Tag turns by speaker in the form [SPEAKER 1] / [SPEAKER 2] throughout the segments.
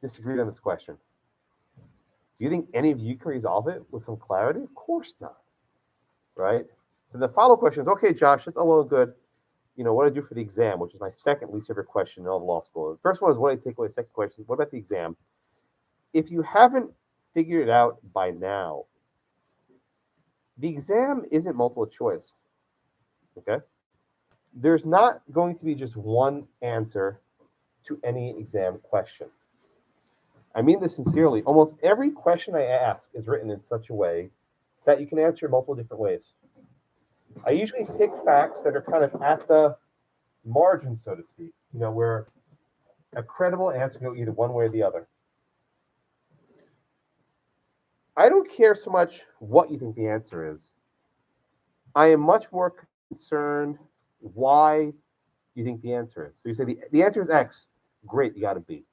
[SPEAKER 1] disagreed on this question. Do you think any of you can resolve it with some clarity? Of course not, right? So the follow-up question is, okay, Josh, that's all well and good. What do I do for the exam, which is my second least favorite question in all of law school. The first one is, what do I take away? The second question is, what about the exam? If you haven't figured it out by now, the exam isn't multiple choice, okay? There's not going to be just one answer to any exam question. I mean this sincerely. Almost every question I ask is written in such a way that you can answer multiple different ways. I usually pick facts that are kind of at the margin, so to speak, where a credible answer can go either one way or the other. I don't care so much what you think the answer is. I am much more concerned why you think the answer is. So you say the answer is X. Great, you got a B.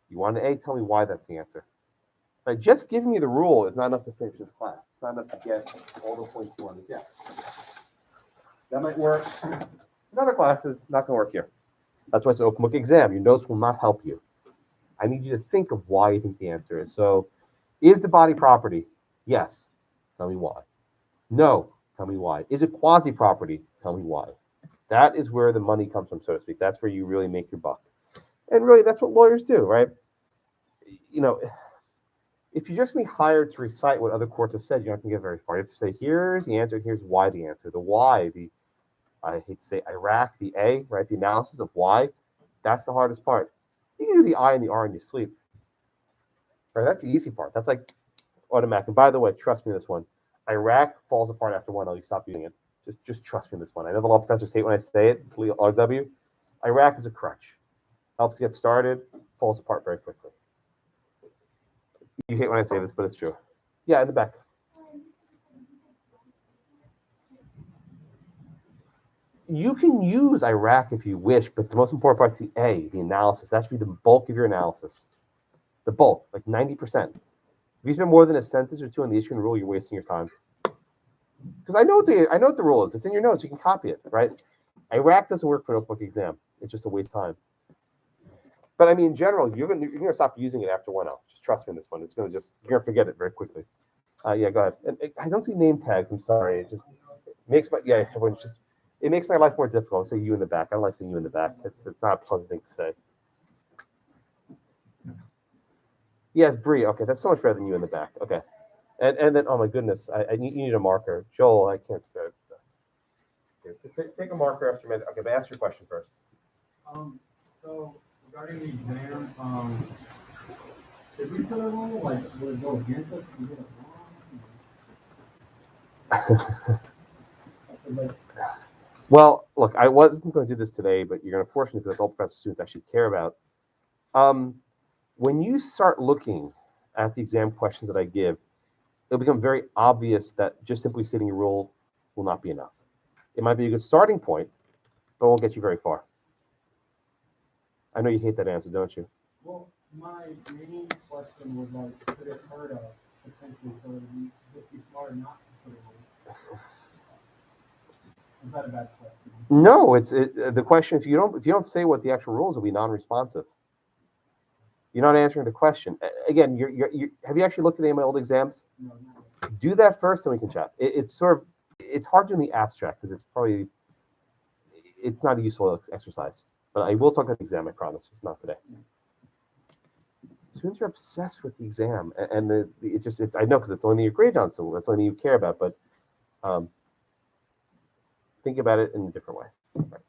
[SPEAKER 1] You want an A? Tell me why that's the answer. But just giving me the rule is not enough to finish this class. It's not enough to get all the points you want to get. That might work in other classes, not going to work here. That's why it's an open book exam. Your notes will not help you. I need you to think of why you think the answer is. So, is the body property? Yes. Tell me why. No. Tell me why. Is it quasi-property? Tell me why. That is where the money comes from, so to speak. That's where you really make your buck. And really, that's what lawyers do, right? If you're just going to be hired to recite what other courts have said, you're not going to get very far. You have to say, here's the answer, here's why the answer. The why, I hate to say Iraq, the A, right? The analysis of why, that's the hardest part. You can do the I and the R in your sleep. Right? That's the easy part. That's like automatic. And by the way, trust me on this one. Iraq falls apart after 1L. You stop using it. Just trust me on this one. I know the law professors hate when I say it, RW. Iraq is a crutch. Helps get started, falls apart very quickly. You hate when I say this, but it's true. Yeah, in the back. You can use Iraq if you wish, but the most important part is the A, the analysis. That should be the bulk of your analysis. The bulk, like 90%. If you spend more than a sentence or two on the issue and rule, you're wasting your time. Because I know what the rule is. It's in your notes. You can copy it, right? Iraq doesn't work for an open book exam. It's just a waste of time. But I mean, in general, you're gonna stop using it after 1L. Just trust me on this one. You're gonna forget it very quickly. Yeah, go ahead. And I don't see name tags. I'm sorry. It just makes it makes my life more difficult. I'll say you in the back. I don't like saying you in the back. It's not a pleasant thing to say. Yes, Bree. Okay, that's so much better than you in the back. Okay, and then oh my goodness, you need a marker. Joel, I can't say this. Take a marker after a minute. Okay, but ask your question first.
[SPEAKER 2] So regarding the exam, did we put a rule like would it go against us if we get it wrong?
[SPEAKER 1] Well, look, I wasn't going to do this today, but you're going to force me because that's all professor students actually care about. When you start looking at the exam questions that I give, it'll become very obvious that just simply stating a rule will not be enough. It might be a good starting point, but it won't get you very far. I know you hate that answer, don't you?
[SPEAKER 2] Well, my main question was like, could it hurt us potentially? So we just be smart not to put it in. Is that a bad question?
[SPEAKER 1] No, the question. If you don't say what the actual rules, will be non-responsive. You're not answering the question. Again, have you actually looked at any of my old exams?
[SPEAKER 2] No, no.
[SPEAKER 1] Do that first, then we can chat. It's hard to do in the abstract because it's not a useful exercise. But I will talk about the exam, I promise. It's not today. Students are obsessed with the exam, and I know because it's the only thing you're graded on, so that's the only thing you care about. But think about it in a different way. Right.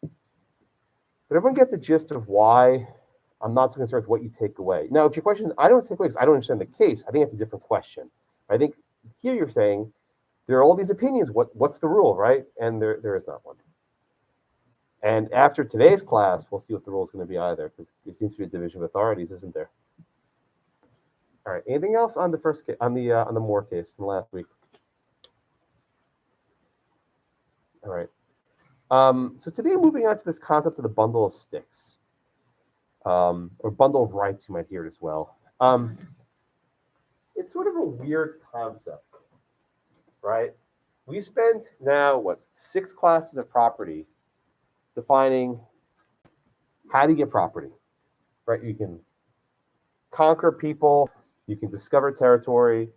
[SPEAKER 1] But everyone get the gist of why I'm not so concerned with what you take away. Now, if your question is, I don't take away because I don't understand the case, I think it's a different question. I think here you're saying there are all these opinions. What's the rule, right? And there is not one. And after today's class, we'll see what the rule is going to be either, because there seems to be a division of authorities, isn't there? All right. Anything else on the first case, on the Moore case from last week? All right. So today, moving on to this concept of the bundle of sticks, or bundle of rights, you might hear it as well. It's sort of a weird concept, right? We spent now, 6 classes of property defining how to get property, right? You can conquer people, you can discover territory,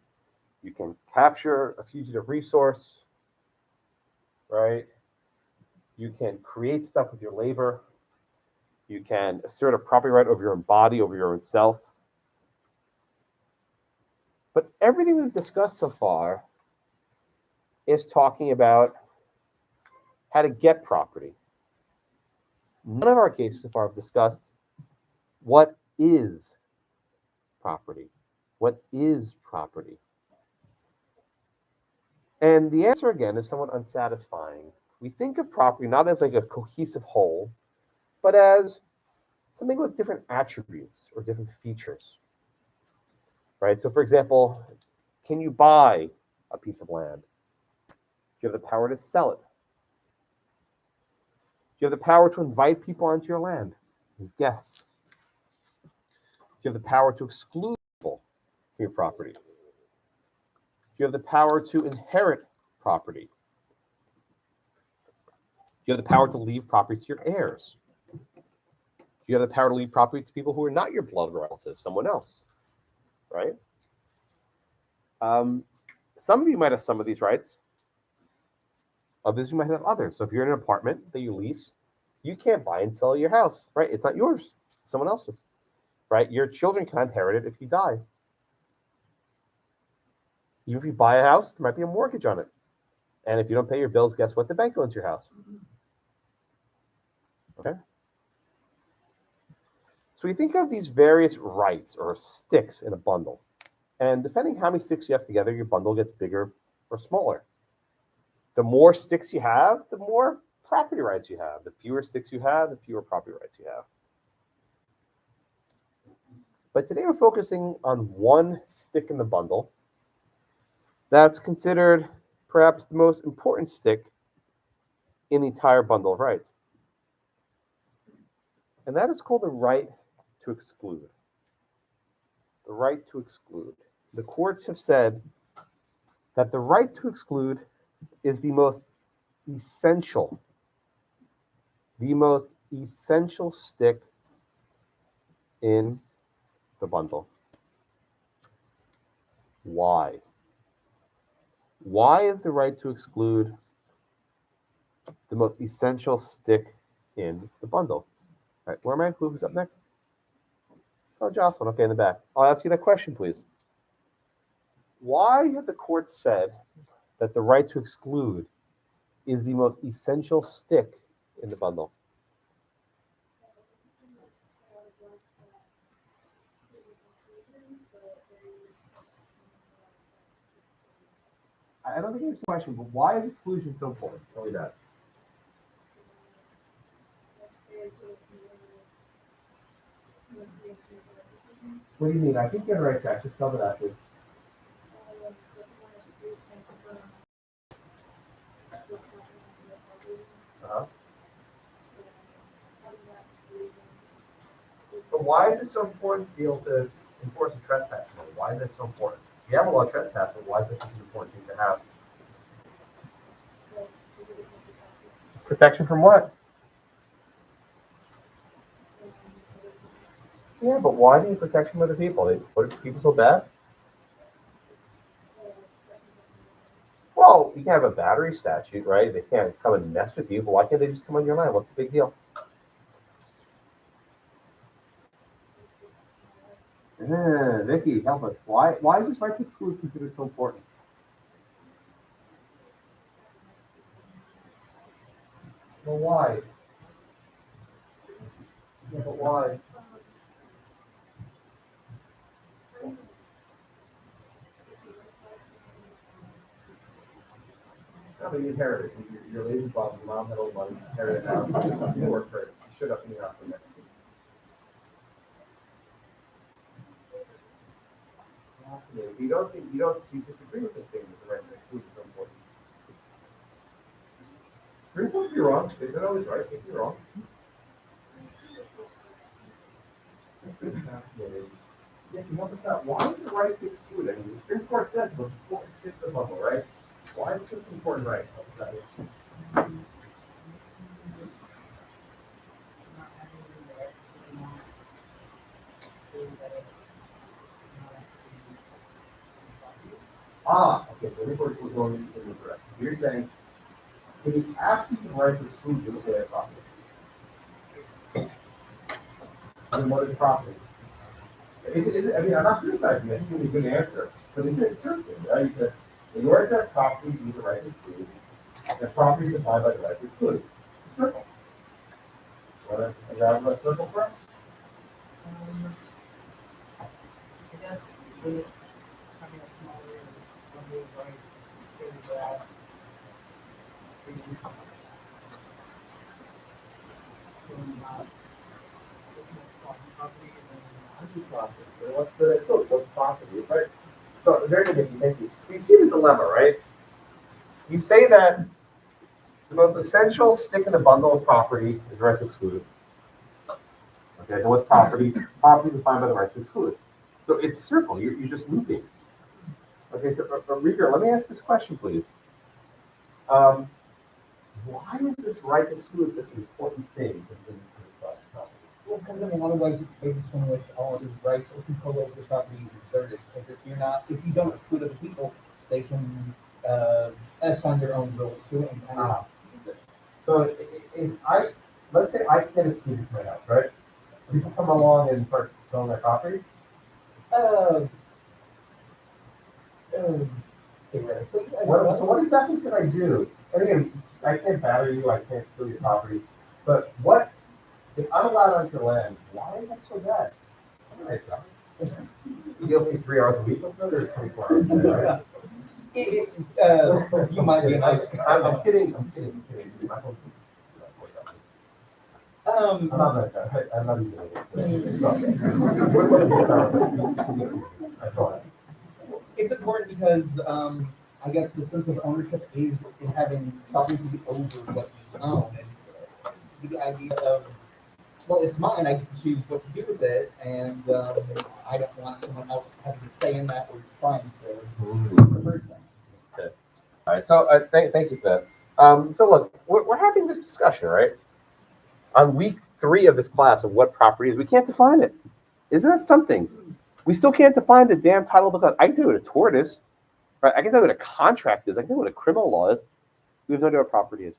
[SPEAKER 1] you can capture a fugitive resource, right? You can create stuff with your labor. You can assert a property right over your own body, over your own self. But everything we've discussed so far is talking about how to get property. None of our cases so far have discussed what is property. What is property? And the answer, again, is somewhat unsatisfying. We think of property not as like a cohesive whole, but as something with different attributes or different features, right? So, for example, can you buy a piece of land? Do you have the power to sell it? Do you have the power to invite people onto your land as guests? Do you have the power to exclude people from your property? Do you have the power to inherit property? Do you have the power to leave property to your heirs? Do you have the power to leave property to people who are not your blood relatives, someone else, right? Some of you might have some of these rights. Others you might have others. So if you're in an apartment that you lease, you can't buy and sell your house, right? It's not yours, it's someone else's, right? Your children can't inherit it if you die. Even if you buy a house, there might be a mortgage on it. And if you don't pay your bills, guess what? The bank owns your house. Okay? So we think of these various rights or sticks in a bundle. And depending how many sticks you have together, your bundle gets bigger or smaller. The more sticks you have, the more property rights you have. The fewer sticks you have, the fewer property rights you have. But today we're focusing on one stick in the bundle that's considered perhaps the most important stick in the entire bundle of rights. And that is called the right to exclude. The right to exclude. The courts have said that the right to exclude is the most essential stick in the bundle. Why? Why is the right to exclude the most essential stick in the bundle? All right, where am I? Who's up next? Oh, Jocelyn. Okay, in the back. I'll ask you that question, please. Why have the courts said that the right to exclude is the most essential stick in the bundle? I don't think it's a question, but why is exclusion so important? Tell me that. What do you mean? I think you're on the right track. Just tell me that, please. Uh-huh. But why is it so important to be able to enforce a trespass law? Why is that so important? You have a law of trespass, but why is this an important thing to have? Protection from what? Yeah, but why do you need protection from other people? What are people so bad? Well, you can have a battery statute, right? They can't come and mess with you, but why can't they just come on your land? What's the big deal? Vicky, help us. Why is this right to exclude considered so important? Well, why? Yeah, but why? No, but you inherited it. You're lazy bum. Your mom had old money. You inherited a house. You didn't work for it. You showed up in your house for that. So you disagree with this statement that the right to exclude is so important. Supreme Court could be wrong. They're not always right. They could be wrong. Fascinating. Yeah, can you help us out? Why is the right to exclude? I mean, the Supreme Court says the most important stick in the bundle, right? Why is this important right? Help us out. Okay, so I think we're going into the direction. You're saying, in the absence of right to exclude, you look at property. I mean, what is property? I mean, I'm not criticizing you. I think you gave a good answer. But is it certain, right? You said, in order to have property, you need the right to exclude. And property is defined by the right to exclude. A circle. Want to grab a circle for us?
[SPEAKER 2] I guess with having a smaller number of rights is that it's still not this much property and
[SPEAKER 1] This is property. So what's property, right? So very good, thank you. So you see the dilemma, right? You say that the most essential stick in the bundle of property is the right to exclude. Okay, and what's property? Property is defined by the right to exclude. So it's a circle. You're just looping. Okay, so Rieger, let me ask this question, please. Why is this right to exclude such an important thing in property?
[SPEAKER 3] Well, because in a lot of ways it's the basis on which all of the rights or control over the property is exerted. Because if you don't exclude other people, they can assign their own rules to it and kind of use it.
[SPEAKER 1] So if let's say I can't exclude this my house, right? People come along and start selling their property.
[SPEAKER 3] Theoretically,
[SPEAKER 1] So what exactly can I do? And again, I can't batter you, I can't steal your property, but what if I'm allowed on your land? Why is that so bad? I'm nice guy. You give me 3 hours a week, let's go there 24 hours a day, right?
[SPEAKER 3] You might be a nice guy.
[SPEAKER 1] I'm kidding. I'm not nice guy. I'm not using it. I thought.
[SPEAKER 3] It's important because I guess the sense of ownership is in having sovereignty over what you own, and the idea of, well, it's mine. I get to choose what to do with it, and I don't want someone else having to say in that or trying to. It's a bird thing.
[SPEAKER 1] Okay. All right. So thank you for that. So look, we're having this discussion, right? On week 3 of this class of what property is, we can't define it. Isn't that something? We still can't define the damn title of the. I can tell you what a tort is, right? I can tell you what a contract is. I can tell you what a criminal law is. We have no idea what property is,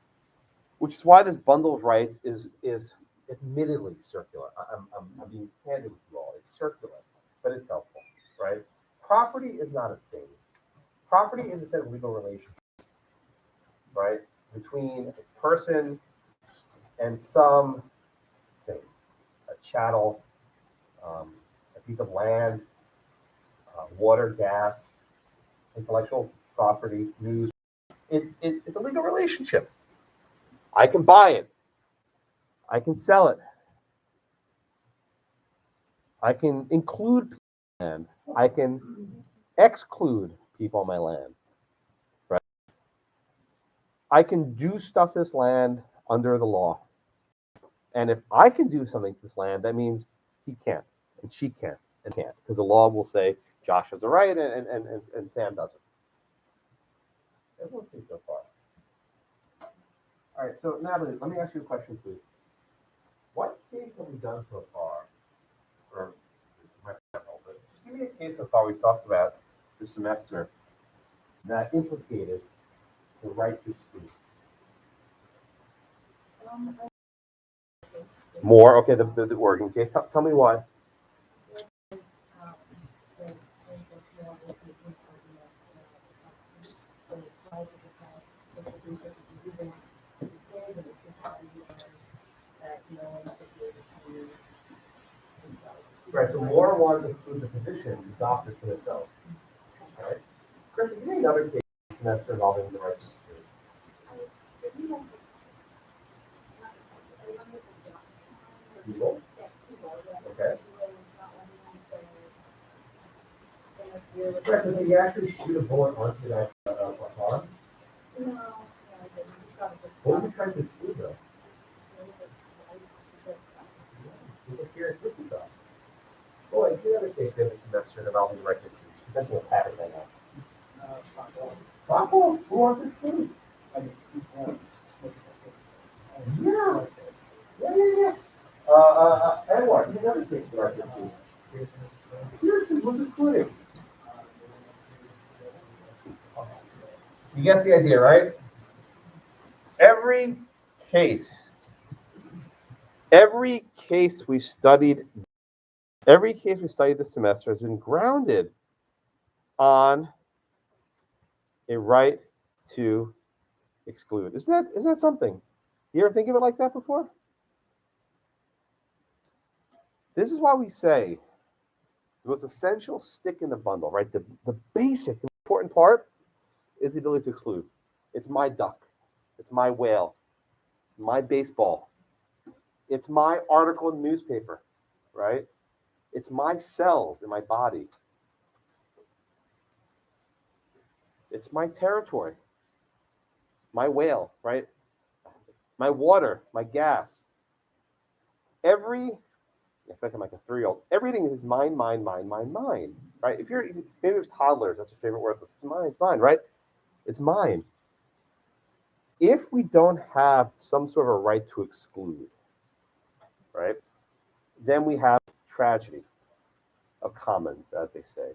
[SPEAKER 1] which is why this bundle of rights is admittedly circular. I'm being candid with you all. It's circular, but it's helpful, right? Property is not a thing. Property is a set of legal relations, right, between a person and some thing, a chattel, a piece of land, water, gas, intellectual property, news. It's a legal relationship. I can buy it. I can sell it. I can include people on my land. I can exclude people on my land. Right? I can do stuff to this land under the law. And if I can do something to this land, that means he can't, and she can't, and can't, because the law will say Josh has a right and Sam doesn't. Everyone thinks so far. All right, so Natalie, let me ask you a question, please. What case have we done so far? Or but just give me a case so far we've talked about this semester that implicated the right to exclude. More? Okay, the Oregon case. Tell me why. Right, so Moore wanted to exclude the physicians, the doctors for themselves. Right? Chris, give me another case this semester involving the right to exclude. Evil? Okay. Right, but did he actually shoot a bullet onto that farm? What was he trying to exclude, though? Interference with the dogs. Boy, do you have a case there this semester involving the right to exclude? Potential pattern right now. Rocco, who wants to exclude? Yeah. Edward, you never case the right to exclude. Pearson was excluding. You get the idea, right? Every case we studied, this semester has been grounded on a right to exclude. Isn't that something? You ever think of it like that before? This is why we say the most essential stick in the bundle, right? The basic important part is the ability to exclude. It's my duck. It's my whale. It's my baseball. It's my article in the newspaper, right? It's my cells in my body. It's my territory. My whale, right? My water, my gas. I feel like I'm like a 3-year-old. Everything is mine, right? Maybe with toddlers, that's your favorite word. It's mine, right? It's mine. If we don't have some sort of a right to exclude, right, then we have tragedy of commons, as they say,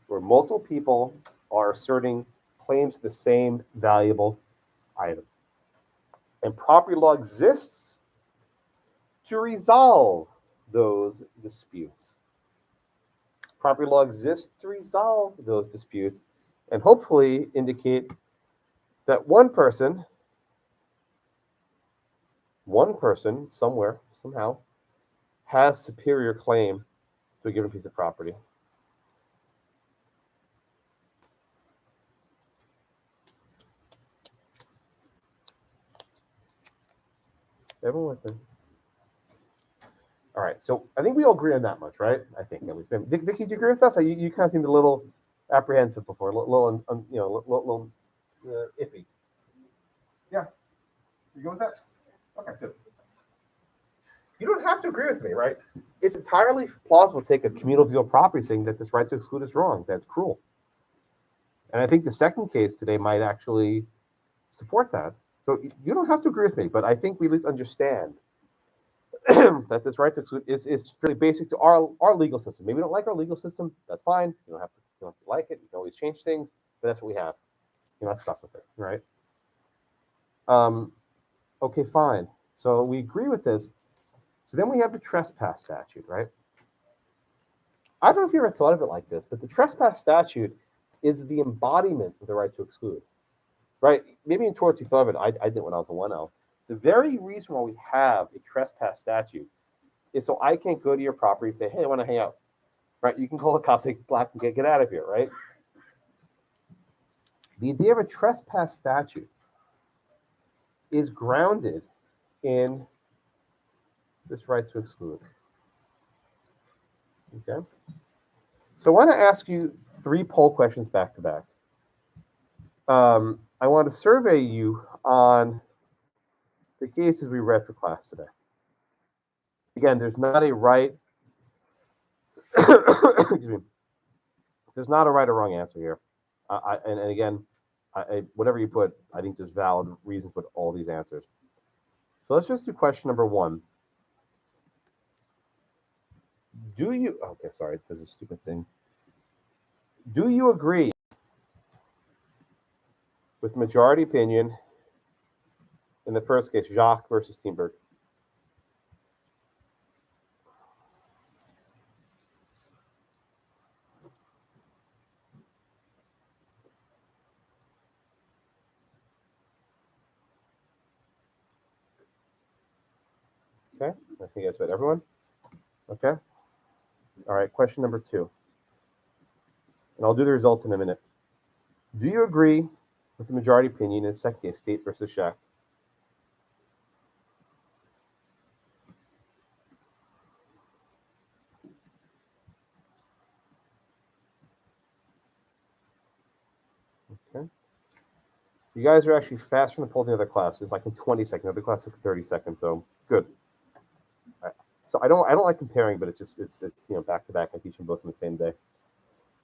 [SPEAKER 1] where multiple people are asserting claims to the same valuable item. And property law exists to resolve those disputes. Property law exists to resolve those disputes and hopefully indicate that one person somewhere, somehow, has superior claim to a given piece of property. Everyone with me? All right, so I think we all agree on that much, right? I think at least. Vicky, do you agree with us? You kind of seemed a little apprehensive before, a little iffy. Yeah, you go with that? Okay, good. You don't have to agree with me, right? It's entirely plausible to take a communal view of property saying that this right to exclude is wrong, that's cruel. And I think the second case today might actually support that. So you don't have to agree with me, but I think we at least understand that this right to exclude is fairly basic to our legal system. Maybe we don't like our legal system. That's fine. You don't have to like it. You can always change things, but that's what we have. You're not stuck with it, right? Okay, fine. So we agree with this. So then we have the trespass statute, right? I don't know if you ever thought of it like this, but the trespass statute is the embodiment of the right to exclude, right? Maybe in torts you thought of it. I did when I was a 1L. The very reason why we have a trespass statute is so I can't go to your property and say, hey, I want to hang out, right? You can call the cops, say, black, and get out of here, right? The idea of a trespass statute is grounded in this right to exclude. Okay? So I want to ask you 3 poll questions back to back. I want to survey you on the cases we read for class today. Again, there's not a right, excuse me, there's not a right or wrong answer here. And again, whatever you put, I think there's valid reasons to put all these answers. So let's just do question number 1. Okay, sorry, there's a stupid thing. Do you agree with majority opinion in the first case, Jacques versus Steenberg? Okay, I think that's about everyone. Okay. All right, question number 2. And I'll do the results in a minute. Do you agree with the majority opinion in the second case, State versus Shack? Okay. You guys are actually faster than the poll than the other classes, like in 20 seconds. The other class took 30 seconds, so good. All right. So I don't like comparing, but it's back to back. I teach them both on the same day.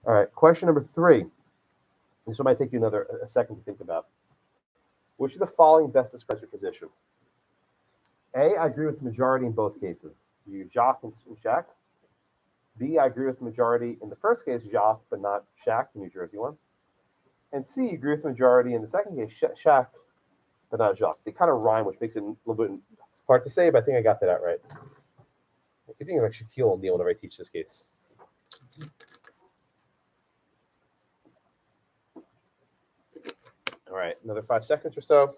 [SPEAKER 1] All right, question number 3. This one might take you a second to think about. Which of the following best describes your position? A, I agree with the majority in both cases. You, Jacques and Shaq. B, I agree with the majority in the first case, Jacques, but not Shaq, the New Jersey one. And C, you agree with the majority. In the second case, Shaq, but not Jacques. They kind of rhyme, which makes it a little bit hard to say, but I think I got that out right. I think like Shaquille O'Neal whenever I teach this case. All right, another 5 seconds or so.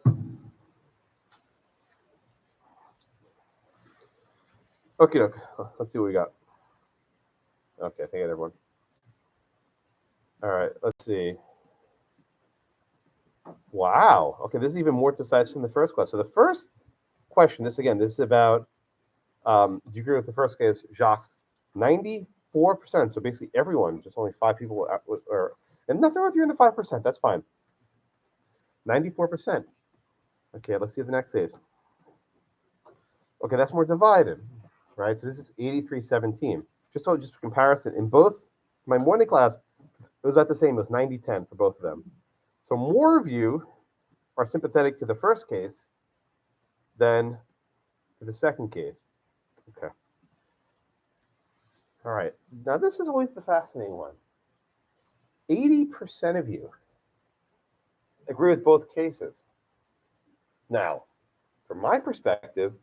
[SPEAKER 1] Okay, let's see what we got. Okay, I think I got everyone. All right, let's see. Wow. Okay, this is even more decisive than the first question. So the first question, this is about, do you agree with the first case, Jacques? 94%. So basically everyone, just only 5 people are, and nothing wrong if you're in the 5%. That's fine. 94%. Okay, let's see the next case. Okay, that's more divided, right? So this is 83-17. Just for comparison, in both my morning class, it was about the same. It was 90-10 for both of them. So more of you are sympathetic to the first case than to the second case. Okay. All right. Now this is always the fascinating one. 80% of you agree with both cases. Now, from my perspective,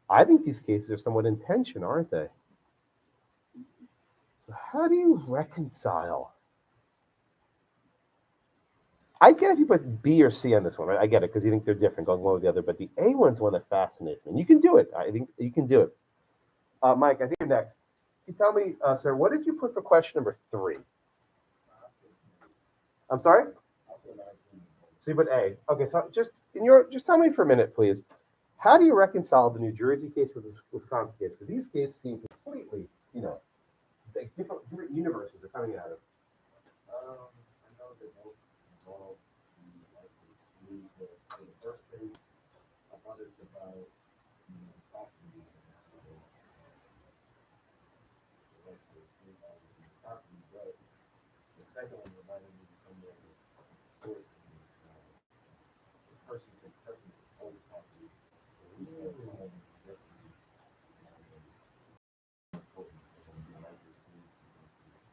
[SPEAKER 1] I think these cases are somewhat in tension, aren't they? So how do you reconcile? I get if you put B or C on this one, right? I get it because you think they're different, going one with the other. But the A one's the one that fascinates me. And you can do it. I think you can do it. Mike, I think you're next. Can you tell me, sir, what did you put for question number 3? I'm sorry? So you put A. Okay, so just tell me for a minute, please. How do you reconcile the New Jersey case with the Wisconsin case? Because these cases seem completely, like different universes are coming out of.
[SPEAKER 4] I know that both involve the first thing I thought it's about property property, but the second one reminded me somewhere of course the person to person own property.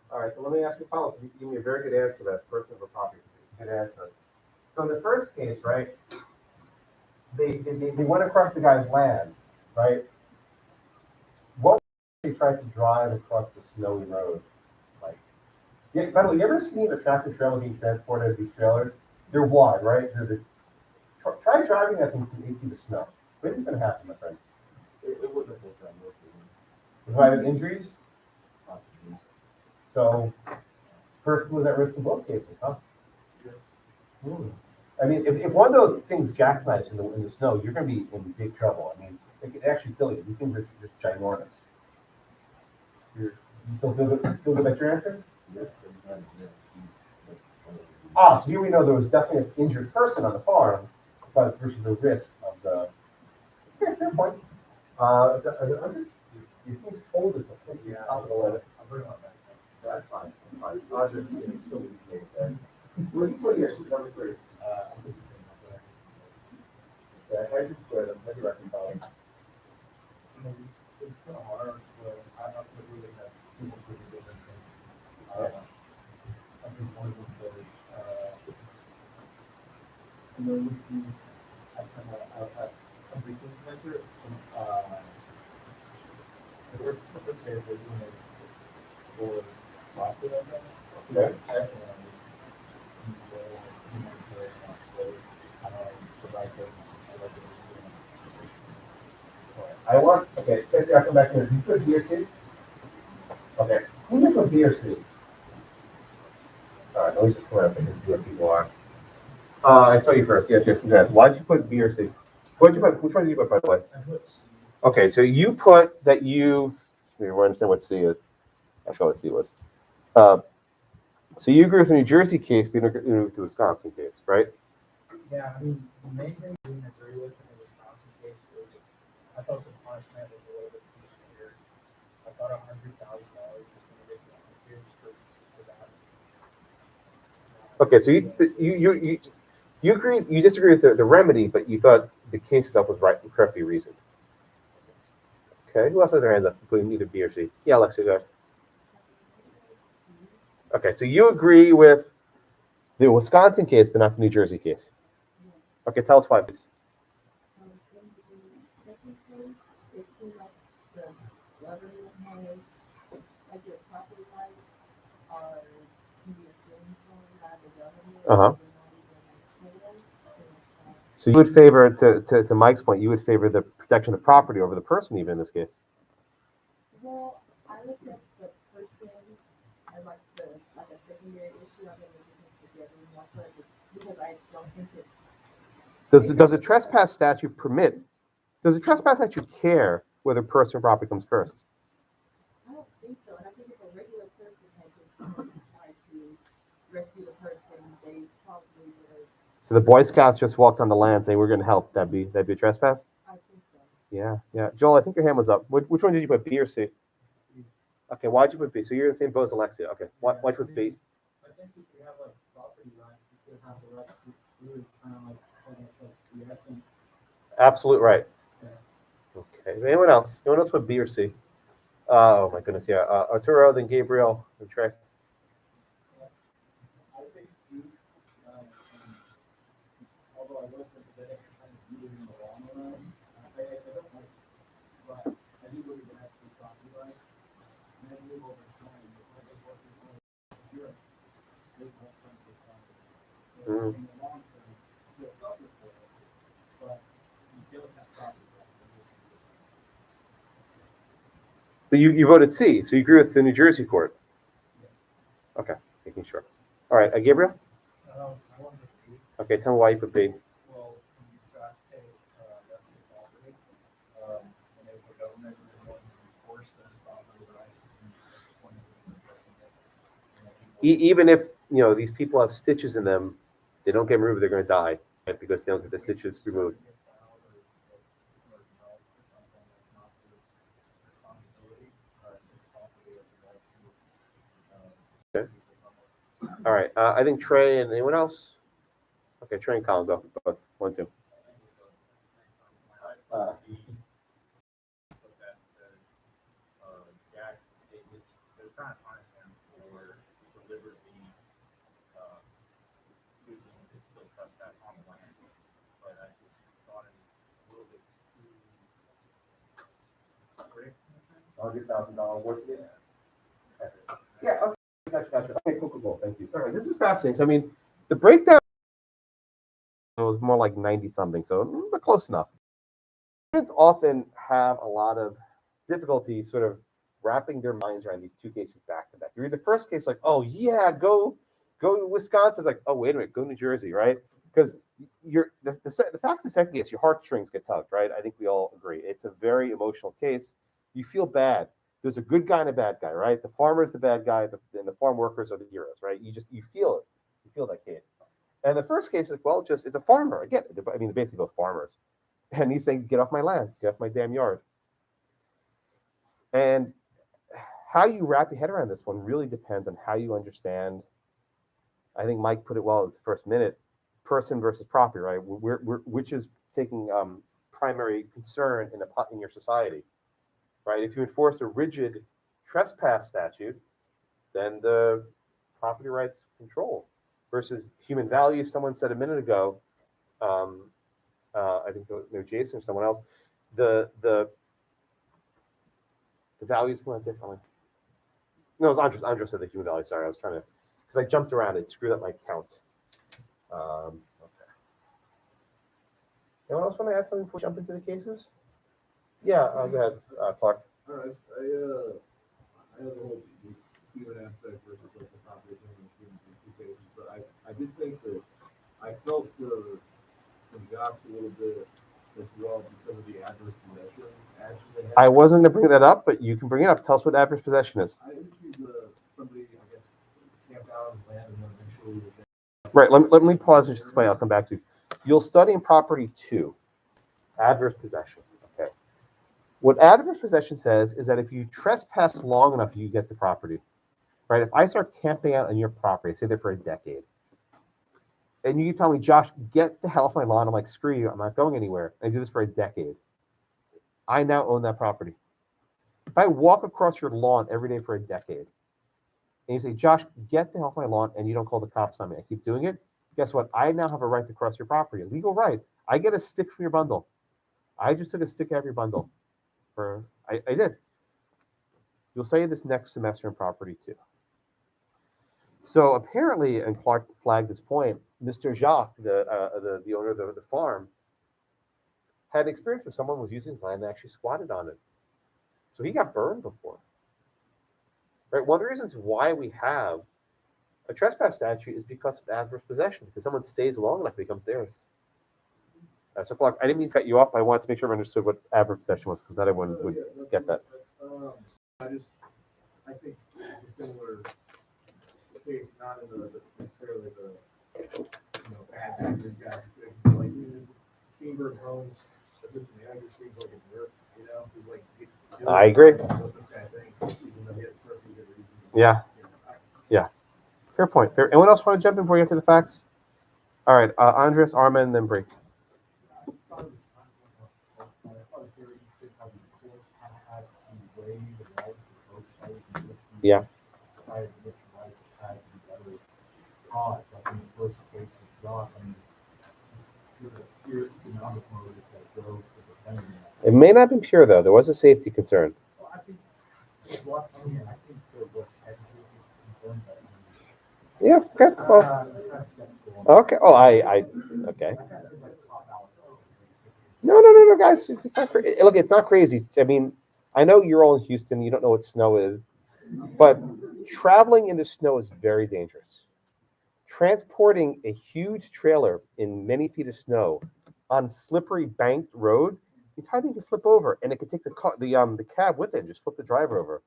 [SPEAKER 1] All right, so let me ask you a follow-up. You give me a very good answer to that person of a property. Good answer. So in the first case, right, they went across the guy's land, right? What they tried to drive across the snowy road? Like, yeah, by the way, you ever seen a tractor trailer being transported as these trailers? They're wide, right? Try driving that thing through 8 feet of snow. What is going to happen, my friend?
[SPEAKER 4] It wasn't a full time work for him.
[SPEAKER 1] Was I have injuries?
[SPEAKER 4] Possibly.
[SPEAKER 1] So, person was at risk in both cases, huh?
[SPEAKER 4] Yes.
[SPEAKER 1] I mean, if one of those things jackknifes in the snow, you're going to be in big trouble. I mean, it can actually kill you. These things are just ginormous. You still feel good about your answer?
[SPEAKER 4] Yes, but it's not a guarantee.
[SPEAKER 1] So here we know there was definitely an injured person on the farm, but versus the risk of the. Yeah, fair point. Are there others? You think folders are
[SPEAKER 4] Yeah,
[SPEAKER 1] I'll
[SPEAKER 4] bring one back. That's fine. I'll just fill this thing there. Where's the put here? Number 3. I'll put this in.
[SPEAKER 1] Yeah, how do you square them? How do you reconcile them?
[SPEAKER 4] It's kind of hard, but I have to really have people put different things. I think one of them says, a business venture. The first case they're doing it for profit, I guess.
[SPEAKER 1] Okay.
[SPEAKER 4] The second one is humanitarian, so provide services.
[SPEAKER 1] I want, okay, I'll come back to it. You put B or C? Okay. Who did you put B or C? All right, let me just glance. I can see what people are. I saw you first. Yes. Why did you put B or C? What did you put? Which one did you put, by the way?
[SPEAKER 4] I put C.
[SPEAKER 1] Okay, so you put that you. We understand what C is. I forgot what C was. So you agree with the New Jersey case, but you don't agree with the Wisconsin case, right?
[SPEAKER 2] Yeah, I mean, the main thing I didn't agree with in the Wisconsin case was I thought the punishment was a little bit too severe. I thought $100,000 was going to get damages for that.
[SPEAKER 1] Okay, so you agree. You disagree with the remedy, but you thought the case itself was right, correctly reasoned. Okay, who else has their hand up, including either B or C? Yeah, Alexia, go ahead. Okay, so you agree with The Wisconsin case, but not the New Jersey case. Okay, tell us why, please.
[SPEAKER 5] In the second case, it seemed like the government has, like your property rights are, can be infringed on by the government.
[SPEAKER 1] Uh-huh.
[SPEAKER 5] So they're not even like fair. So it's like,
[SPEAKER 1] So you would favor, to Mike's point, you would favor the protection of the property over the person, even in this case.
[SPEAKER 5] well, I look at the person as like a secondary issue. I'm gonna look at together more so because I don't think it.
[SPEAKER 1] Does a trespass statute permit? Does a trespass statute care whether person or property comes first?
[SPEAKER 5] I don't think so, and I think if a regular person had just come and tried to rescue the person, they probably would have.
[SPEAKER 1] So the Boy Scouts just walked on the land saying we're going to help. That'd be a trespass.
[SPEAKER 5] I think so.
[SPEAKER 1] Yeah, yeah. Joel, I think your hand was up. Which one did you put, B or C? Okay, why'd you put B? So you're in the same boat as Alexia. Okay, why'd you put B?
[SPEAKER 2] I think if you have like property rights, you should have the right to really kind of like the essence.
[SPEAKER 1] Absolute right.
[SPEAKER 2] Yeah.
[SPEAKER 1] Okay. Anyone else? Anyone else put B or C? Oh my goodness, yeah. Arturo, then Gabriel, and Trey.
[SPEAKER 2] I think C, and although I was sympathetic, I kind of viewed it in the long run. I don't like, but I do believe it has to be property rights. And I believe over time, if I work with more, sure, they won't come to property. So in the long term, you'll suffer for it, but you still have property rights.
[SPEAKER 1] But you voted C, so you agree with the New Jersey court. Okay, making sure. All right, Gabriel.
[SPEAKER 2] I wanted to be,
[SPEAKER 1] Okay, tell me why you put B.
[SPEAKER 2] well, in Josh's case, that's his property. And if the government is going to enforce those property rights, then that's the point of addressing it. And I think
[SPEAKER 1] Even if these people have stitches in them, they don't get removed, they're going to die, right? Because they don't get the stitches removed.
[SPEAKER 2] or something that's not his responsibility, it's his property of the right to.
[SPEAKER 1] Okay. All right, I think Trey and anyone else. Okay, Trey and Colin go both 1, 2.
[SPEAKER 4] Jack, they're trying to punish him for deliberately choosing to still trespass on the land. But I just thought it was a little bit too strict in a sense.
[SPEAKER 1] $100,000 worth of it. Yeah. Okay. Gotcha. Okay. Cool. Thank you. All right. This is fascinating. So I mean, the breakdown was more like 90 something, so but close enough. Students often have a lot of difficulty sort of wrapping their minds around these two cases back to back. You read the first case like, oh yeah, go to Wisconsin. It's like, oh wait a minute, go New Jersey, right? Because the facts of the second case, your heartstrings get tugged, right? I think we all agree. It's a very emotional case. You feel bad. There's a good guy and a bad guy, right? The farmer is the bad guy, and the farm workers are the heroes, right? You feel it. You feel that case. And the first case is, well, it's a farmer. Again, I mean, they're basically both farmers. And he's saying, get off my land, get off my damn yard. And how you wrap your head around this one really depends on how you understand. I think Mike put it well as the first minute, person versus property, right? Which is taking primary concern in your society, right? If you enforce a rigid trespass statute, then the property rights control versus human values. Someone said a minute ago, I think maybe Jason or someone else, the values come out differently. No, it was Andres. Andres said the human values. Sorry, I was trying to, because I jumped around. It screwed up my count. Okay. Anyone else want to add something before we jump into the cases? Yeah, go ahead, Clark.
[SPEAKER 4] All right, I have the whole human aspect versus like the property thing in two cases, but I did think that I felt for Jocks a little bit as well because of the adverse possession action they had.
[SPEAKER 1] I wasn't going to bring that up, but you can bring it up. Tell us what adverse possession is.
[SPEAKER 4] I interviewed somebody, I guess, camped out on his land and then eventually was there.
[SPEAKER 1] Right, let me pause and just explain. I'll come back to you. You'll study in property 2, adverse possession. Okay. What adverse possession says is that if you trespass long enough, you get the property. Right? If I start camping out on your property, stay there for a decade, and you tell me, Josh, get the hell off my lawn. I'm like, screw you. I'm not going anywhere. I do this for a decade. I now own that property. If I walk across your lawn every day for a decade, and you say, Josh, get the hell off my lawn, and you don't call the cops on me. I keep doing it. Guess what? I now have a right to cross your property. A legal right. I get a stick from your bundle. I just took a stick out of your bundle. I did. You'll say this next semester in property too. So apparently, and Clark flagged this point, Mr. Jacques, the owner of the farm, had an experience where someone was using his land and actually squatted on it. So he got burned before. Right? One of the reasons why we have a trespass statute is because of adverse possession, because someone stays long enough, it becomes theirs. So Clark, I didn't mean to cut you off, but I wanted to make sure I understood what adverse possession was, because not everyone would get that.
[SPEAKER 4] I think it's a similar case, not in the necessarily bad actors guys. Like Steenberg owns a system manager seems like a jerk, he's like.
[SPEAKER 1] I agree.
[SPEAKER 4] What this guy thinks, even though he has perfectly good reason.
[SPEAKER 1] Yeah. Yeah. Fair point. Fair. Anyone else want to jump in before we get to the facts? All right, Andres, Armin, then Bree. Yeah.
[SPEAKER 2] Decided which rights had to be better caused. Like in the first case with Jock, I mean, the pure economic motive that drove to defending that.
[SPEAKER 1] It may not be pure though. There was a safety concern.
[SPEAKER 2] Well, I think what I mean, I think there was technically concern, but
[SPEAKER 1] Yeah. Okay. Well.
[SPEAKER 2] that's skeptical.
[SPEAKER 1] Okay. Oh, I. Okay.
[SPEAKER 2] That kind of seems like a cop out.
[SPEAKER 1] No, guys. It's not look, it's not crazy. I mean, I know you're all in Houston. You don't know what snow is, but traveling in the snow is very dangerous. Transporting a huge trailer in many feet of snow on slippery banked roads, the entire thing could flip over, and it could take the cab with it and just flip the driver over.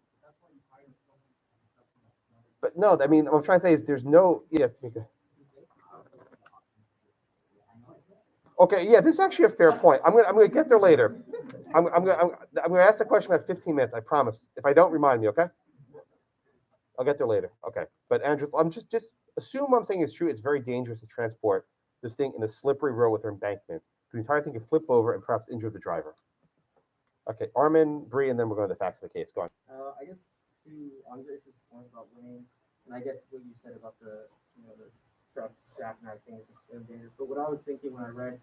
[SPEAKER 1] But no, I mean, what I'm trying to say is there's no. You have to make a. Okay, yeah, this is actually a fair point. I'm gonna get there later. I'm gonna ask the question about 15 minutes. I promise. If I don't, remind me. Okay. I'll get there later. Okay. But Andrew, I'm just assume I'm saying is true. It's very dangerous to transport this thing in a slippery road with embankments. The entire thing could flip over and perhaps injure the driver. Okay, Armin, Bree, and then we're going to the facts of the case. Go on.
[SPEAKER 6] I guess to Andres' point about winning, and I guess what you said about the truck jackknife thing is extremely dangerous. But what I was thinking when I read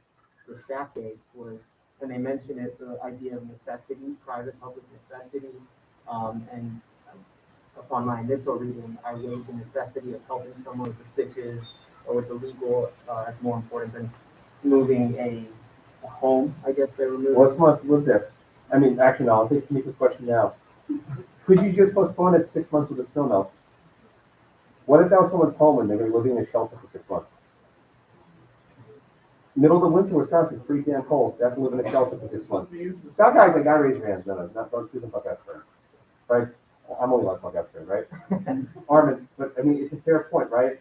[SPEAKER 6] the Shack case was, and they mentioned it, the idea of necessity, private public necessity, and upon my initial reading, I weighed the necessity of helping someone with the stitches or with the legal as more important than moving a home. I guess they were moving.
[SPEAKER 1] Well, someone has to live there. I mean, actually, no, I'll take this question now. Could you just postpone it 6 months with the snow melts? What if that was someone's home and they're going to be living in a shelter for 6 months? Middle of the winter, Wisconsin is pretty damn cold. They have to live in a shelter for 6 months. South guys, like, I raise your hands. No, it's not. Don't fuck out for him. Right? I'm only like fuck out for him, right? Armin, but I mean, it's a fair point, right?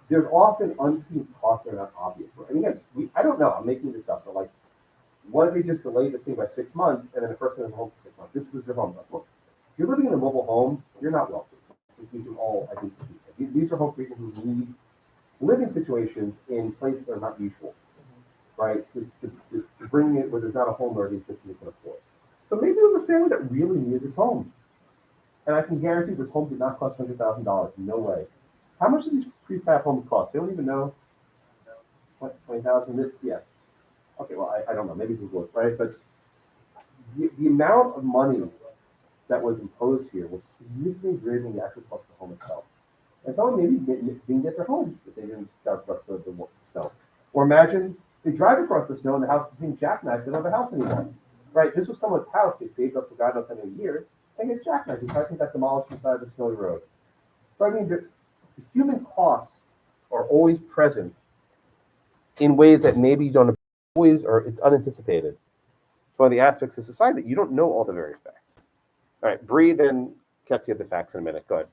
[SPEAKER 1] There's often unseen costs that are not obvious. And again, I don't know. I'm making this up, but like, what if they just delayed the thing by 6 months and then the person is home for 6 months? This was their home. Look, if you're living in a mobile home, you're not wealthy. We can all, I think, these are home people who need living situations in places that are not usual, right? To bring it where there's not a home where the system can afford. So maybe it was a family that really needed this home. And I can guarantee this home did not cost $100,000. No way. How much do these prefab homes cost? They don't even know. What, 20,000? Yeah. Okay, well, I don't know. Maybe Google it, right? But the amount of money that was imposed here was significantly greater than the actual cost of the home itself. And someone maybe didn't get their home if they didn't drive across the snow. Or imagine they drive across the snow and the house is being jackknifed. They don't have a house anymore. Right? This was someone's house. They saved up for God knows how many years. They get jackknifed. They try to get demolished inside the snowy road. So I mean, the human costs are always present in ways that maybe you don't always, or it's unanticipated. It's one of the aspects of society that you don't know all the various facts. All right, Bree, then Ketsi have the facts in a minute. Go ahead.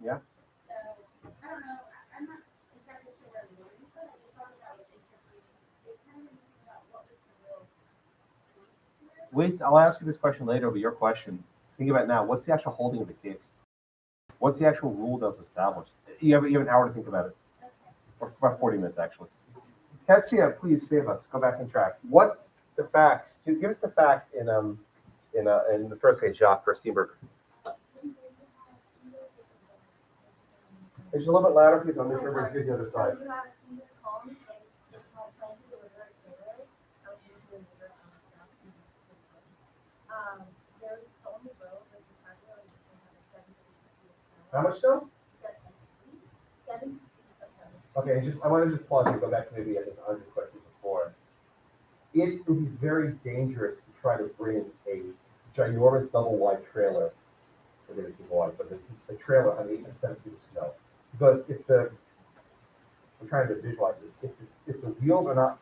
[SPEAKER 1] Yeah.
[SPEAKER 5] So, I don't know, I'm not exactly sure where I'm going, but I just thought that was interesting. It kind of made me think about what was the real point here.
[SPEAKER 1] Wait, I'll ask you this question later, but your question. Think about it now. What's the actual holding of the case? What's the actual rule that's established? You have an hour to think about it,
[SPEAKER 5] Okay.
[SPEAKER 1] or about 40 minutes actually. Katsia, please save us. Go back and track. What's the facts? Give us the facts in the first case, Jacques for Steenberg. It's a little bit louder, please. I'll make sure we're good the other side.
[SPEAKER 5] So you have single homes and the home plan to deliver a trailer. I was going to deliver there's the only road that the title is going to have 7 feet.
[SPEAKER 1] How much still?
[SPEAKER 5] 7 feet of 7.
[SPEAKER 1] Okay, I want to just pause and go back to maybe I think 100 questions before. It would be very dangerous to try to bring a ginormous double wide trailer, or maybe single wide, but a trailer on 8 and 7 feet of snow. Because I'm trying to visualize this, if the wheels are not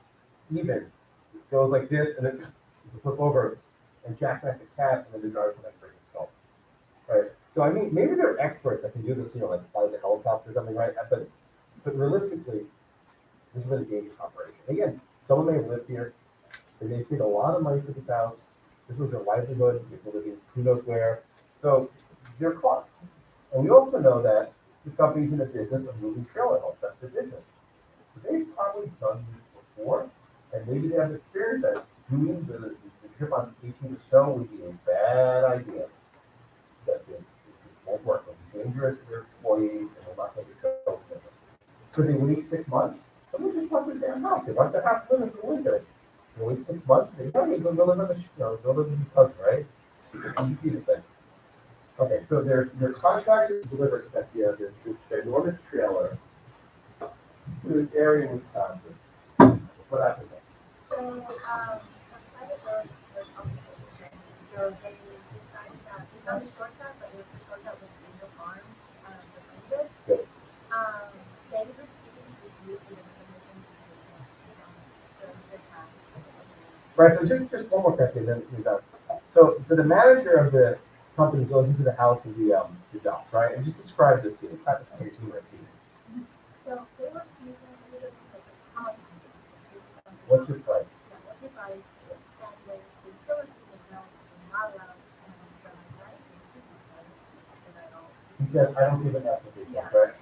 [SPEAKER 1] even, it goes like this, and then you flip over and jackknife the cab, and then the driver can break himself. Right? So I mean, maybe they're experts that can do this, like fly the helicopter or something, right? But realistically, this is a dangerous operation. Again, someone may have lived here. They may have saved a lot of money for this house. This was their livelihood. They were living who knows where. So there are costs. And we also know that this company's in the business of moving trailer homes. That's their business. So they've probably done this before, and maybe they have experience that doing the trip on 18 of snow would be a bad idea. That it won't work. It'll be dangerous to their employees, and they'll not make a show. Could they wait 6 months? Someone just want their damn house. They want their house living for the winter. They wait 6 months. They probably go live in go live in the cousin, right? You see the same. Okay, so they're contracted to deliver this enormous trailer to this area in Wisconsin. What happened next?
[SPEAKER 5] So, a private road was obviously so they decided that they found a shortcut, but the shortcut was Angel Farm, the Kansas.
[SPEAKER 1] Good.
[SPEAKER 5] They repeatedly refused to give permission to the pass.
[SPEAKER 1] Right, so just one more question, then we're done. So the manager of the company goes into the house of the docs, right? And just describe this scene. It's not the kind of scene I see.
[SPEAKER 5] So they were refusing to give how much
[SPEAKER 1] What's your price?
[SPEAKER 5] yeah, what's your price? And they still refusing, no, you're not allowed. And so I'm like, and I don't.
[SPEAKER 1] He said, I don't give an application,
[SPEAKER 5] Yeah.
[SPEAKER 1] right?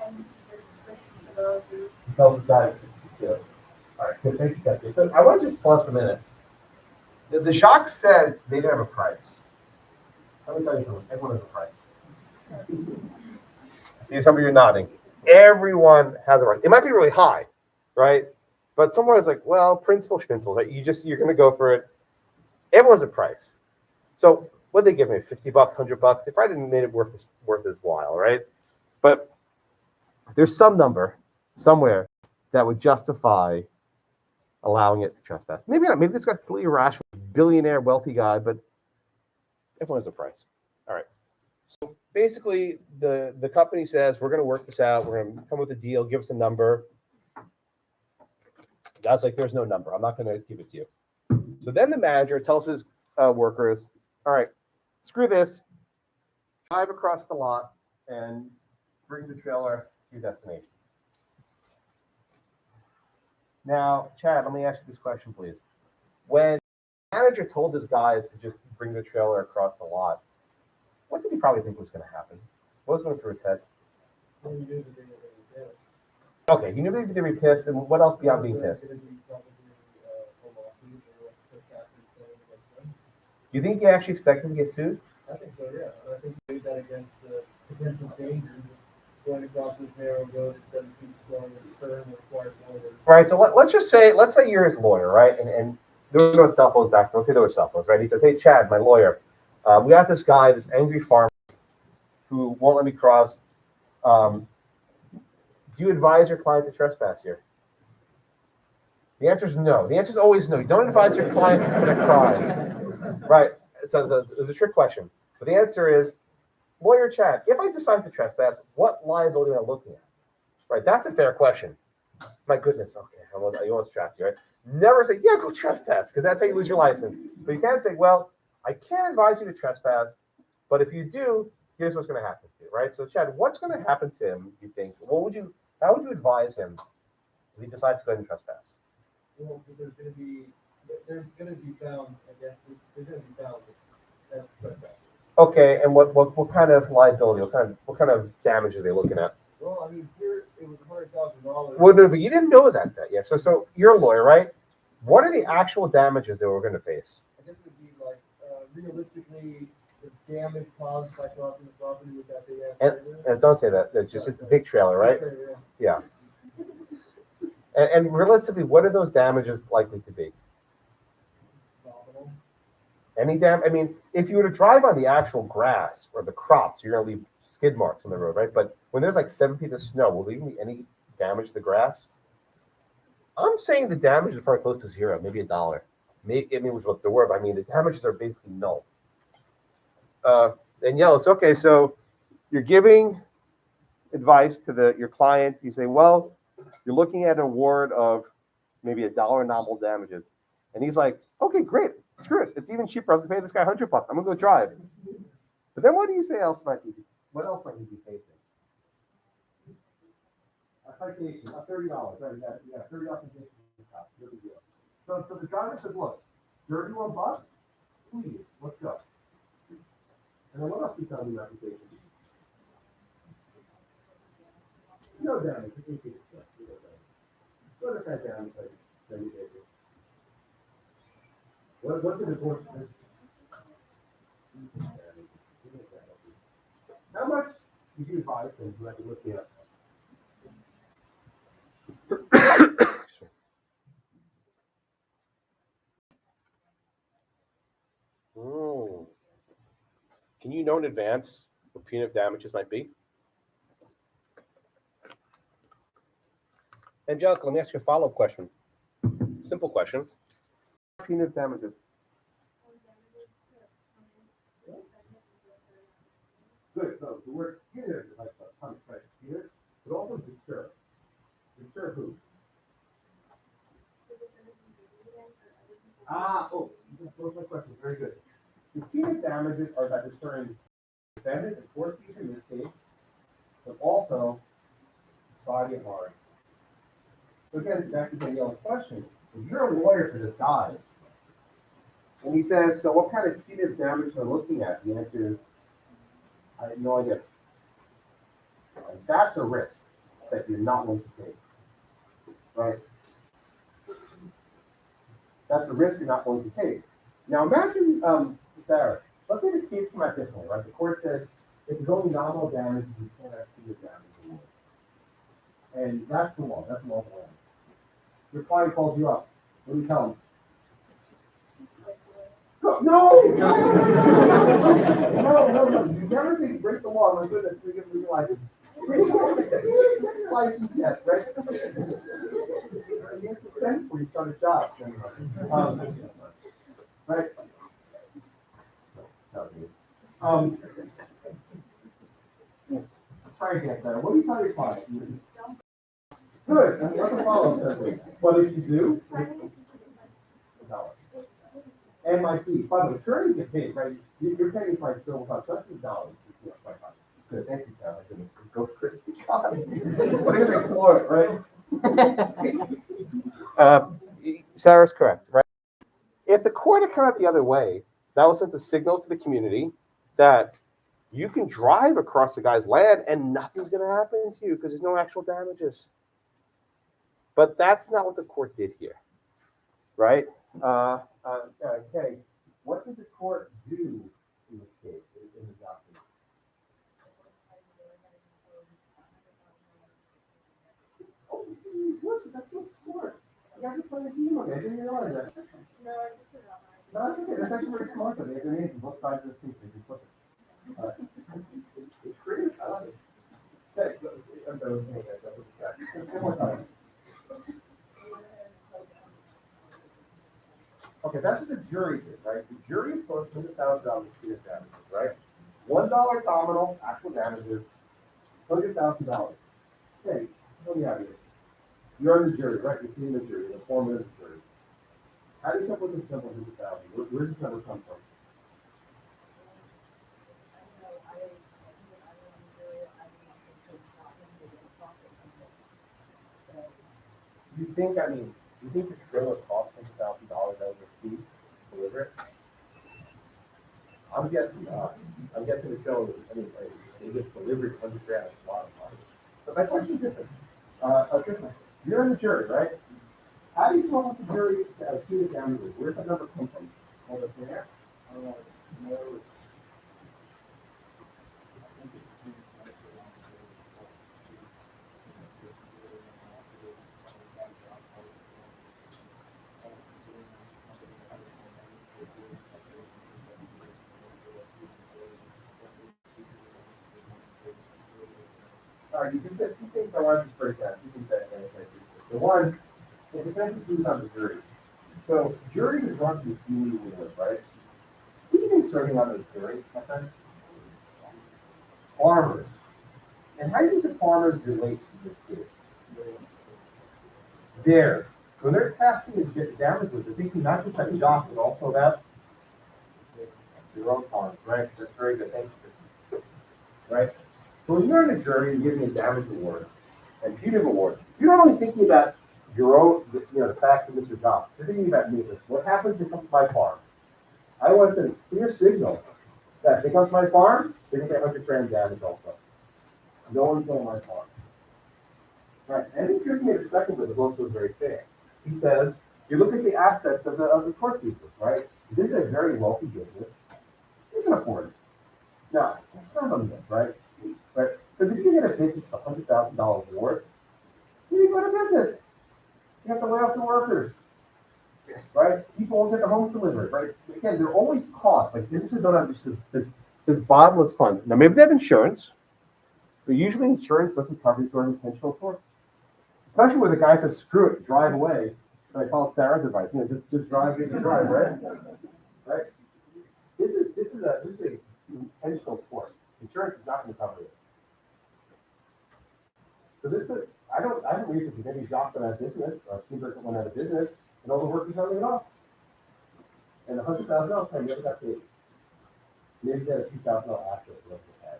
[SPEAKER 5] And just listens to those who.
[SPEAKER 1] He tells his guys it's good. All right, good, thank you, Betsy. So I want to just pause for a minute. The Jacques said they didn't have a price. Let me tell you something. Everyone has a price. I see some of you nodding. Everyone has a price. It might be really high, right? But someone is like, well, principal schminzel, right? You're going to go for it. Everyone has a price. So what they give me? $50, $100? They probably didn't make it worth his while, right? But there's some number somewhere that would justify allowing it to trespass. Maybe not. Maybe this guy's completely irrational, billionaire, wealthy guy, but everyone has a price. All right. So basically, the company says, we're going to work this out. We're going to come with a deal. Give us a number. The guy's like, there's no number. I'm not going to give it to you. So then the manager tells his workers, all right, screw this. Drive across the lot and bring the trailer to your destination. Now, Chad, let me ask you this question, please. When the manager told his guys to just bring the trailer across the lot, what did he probably think was going to happen? What was going through his head?
[SPEAKER 2] Well, you knew that they were going to be pissed.
[SPEAKER 1] Okay, he knew they'd be pissed, and what else beyond being pissed?
[SPEAKER 2] It would be probably a lawsuit or like trespassing claim against them.
[SPEAKER 1] Do you think he actually expected to get sued?
[SPEAKER 2] I think so, yeah. And I think they did that against the potential dangers of going across this narrow road at 7 feet slow with a turn required borders.
[SPEAKER 1] Right, so let's say you're his lawyer, right? And there were no cell phones back then. Let's say there were cell phones, right? He says, hey, Chad, my lawyer, we got this guy, this angry farmer who won't let me cross. Do you advise your client to trespass here? The answer is no. The answer is always no. You don't advise your client to commit a crime. Right, so it was a trick question. But the answer is, lawyer Chad, if I decide to trespass, what liability am I looking at? Right, that's a fair question. My goodness, okay, I almost trapped you, right? Never say, yeah, go trespass, because that's how you lose your license. But you can't say, well, I can't advise you to trespass, but if you do, here's what's going to happen to you, right? So, Chad, what's going to happen to him? You think? How would you advise him if he decides to go ahead and trespass?
[SPEAKER 7] Well, they're gonna be found again. They're gonna be found as trespassers.
[SPEAKER 1] Okay, and what kind of liability? What kind of damage are they looking at?
[SPEAKER 7] Well, I mean, here it was $100,000.
[SPEAKER 1] Well, no, but you didn't know that yet. So you're a lawyer, right? What are the actual damages that we're going to face?
[SPEAKER 7] I guess it'd be like realistically the damage caused by crossing the property with that big ass trailer.
[SPEAKER 1] And don't say that. It's a big trailer, right?
[SPEAKER 7] Trailer,
[SPEAKER 1] Yeah. And realistically, what are those damages likely to be?
[SPEAKER 7] Nominal.
[SPEAKER 1] Any I mean, if you were to drive on the actual grass or the crops, you're going to leave skid marks on the road, right? But when there's like 7 feet of snow, will there even be any damage to the grass? I'm saying the damage is probably close to zero, maybe $1. Maybe, I mean, was what the word. I mean, the damages are basically null. And yellows. Okay, so you're giving advice to your client. You say, well, you're looking at an award of maybe $1 nominal damages, and he's like, okay, great, screw it. It's even cheaper. I was gonna pay this guy $100. I'm gonna go drive. But then what do you say else might be? What else might he be facing? A citation, $30. Right? Yeah, $30 citation. No big deal. So the driver says, look, $31, please, let's go. And then what else do you tell me in the application? No damage. It's easy to stuff. No damage. What if that damage that you did? What's an important? How much did you advise him to have to look me up? Can you know in advance what punitive damages might be? Angelica, let me ask you a follow-up question. Simple question. Punitive damages. Good. So the word punitive is like a punish, right? Punitive, but also deter. Deter who? You just posed my question. Very good. The punitive damages are by deterring the defendant, the court fees in this case, but also society at large. So again, back to Danielle's question, if you're a lawyer for this guy, and he says, so what kind of punitive damage are looking at? The answer is, I have no idea. And that's a risk that you're not going to take, right? That's a risk you're not going to take. Now imagine, Sarah, let's say the case came out differently, right? The court said, if there's only nominal damage, you can't have punitive damage anymore. And that's the law. That's the law of the land. Your client calls you up. What do you tell him? No! No. You never say break the law. My goodness, you give me your license. License, yes, right? You get suspended before you start a job. Right? Try again, Sarah. What do you tell your client? Good. And what's the follow-up sentence? What if you do? $1. And my fee. By the way, attorneys get paid, right? You're paying for bill without such as $1. Good. Thank you, Sarah. My goodness. Go for it. What is it for, right? Sarah's correct, right? If the court had come out the other way, that was sent a signal to the community that you can drive across the guy's land and nothing's going to happen to you because there's no actual damages. But that's not what the court did here, right? Okay, what did the court do in this case, in the document? Oh, that's so smart. You guys are playing a game on it. I didn't realize that. No, that's okay. That's actually very smart. They have their names on both sides of the piece. They can flip it. It's creative. I like it. Okay, I'm sorry. That's what it's one more time. Okay, that's what the jury did, right? The jury imposed $100,000 punitive damages, right? $1 nominal actual damages, $100,000. Okay, what do you have here? You're on the jury, right? You're seeing the jury, the foreman of the jury. How do you come up with this number, 100,000? Where does this number come from?
[SPEAKER 8] You think, I mean, you think the trailer cost $100,000 as a fee to deliver it? I'm guessing not. I'm guessing the trailer was, I mean, like, they get delivered 100 grand, a lot of money. But my question is different. Tristan, you're in the jury, right? How do you come up with the jury punitive damages? Where's that number come from? Well, the finance?
[SPEAKER 2] No, it's. I think it's pretty much around
[SPEAKER 8] All right, you can say two things I want to break down. Two things that I agree with. The one, the defense is on the jury. So juries are drawn to the community we live, right? Who do you think serving on the jury, my friend? Farmers. And how do you think the farmers relate to this case? There. When they're passing the damages, they're thinking not just about Jacques, but also about your own farms, right? That's very good. Thank you. Right? So when you're on a jury and giving a damage award and punitive award, you're not only thinking about your own, the facts of Mr. Jacques. You're thinking about music. What happens if they come to my farm? I want to send a clear signal that if they come to my farm, they're going to get 100 grand damage also. No one's going to my farm. Right. And I think Tristan made a second bit is also very fair. He says, you look at the assets of the tortfeasors, right? This is a very wealthy business. You can afford it. Now, that's kind of a myth, right? Right? Because if you get a business with a $100,000 award, you go to business. You have to lay off the workers. Right? People won't get their homes delivered, right? Again, there are always costs. Like businesses don't have this bottomless fund. Now maybe they have insurance, but usually insurance doesn't cover these sort of intentional torts. Especially where the guy says, screw it, drive away. And I followed Sarah's advice, just drive, get the drive, right? Right? This is a intentional tort. Insurance is not going to cover it. So this could, I haven't researched if maybe Jacques went out of business, or Seabird went out of business, and all the workers are laid off. And $100,000 time never got paid. Maybe they had a $2,000 asset that they had.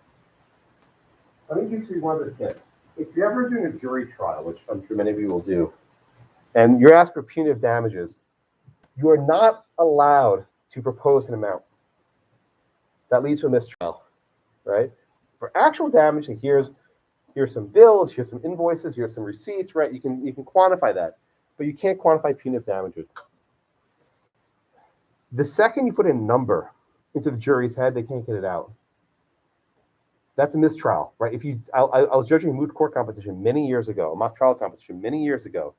[SPEAKER 8] Let me give you one other tip. If you're ever doing a jury trial, which I'm sure many of you will do, and you're asked for punitive damages, you are not allowed to propose an amount. That leads to a mistrial, right? For actual damage, here's some bills, here's some invoices, here's some receipts, right? You can quantify that, but you can't quantify punitive damages. The second you put a number into the jury's head, they can't get it out. That's a mistrial, right? I was judging a moot court competition many years ago, a mock trial competition many years ago,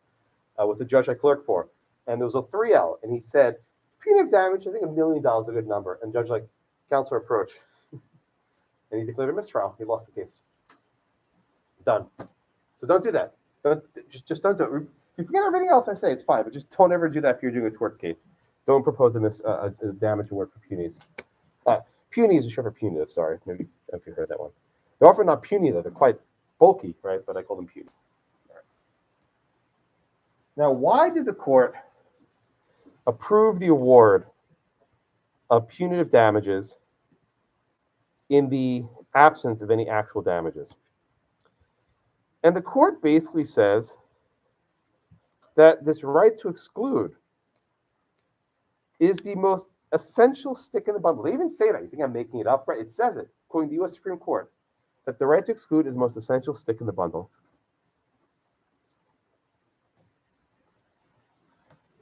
[SPEAKER 8] with the judge I clerked for, and there was a 3L, and he said, punitive damage, I think $1 million is a good number, and the judge like, counselor approach, and he declared a mistrial. He lost the case. Done. So don't do that. Just don't do it. If you forget everything else I say, it's fine, but just don't ever do that if you're doing a tort case. Don't propose a damage award for punies. Punies is short for punitive, sorry. Maybe if you heard that one. They're often not puny, though. They're quite bulky, right? But I call them puny. Right. Now, why did the court approve the award of punitive damages in the absence of any actual damages? And the court basically says that this right to exclude is the most essential stick in the bundle. They even say that. You think I'm making it up, right? It says it, quoting the U.S. Supreme Court, that the right to exclude is the most essential stick in the bundle.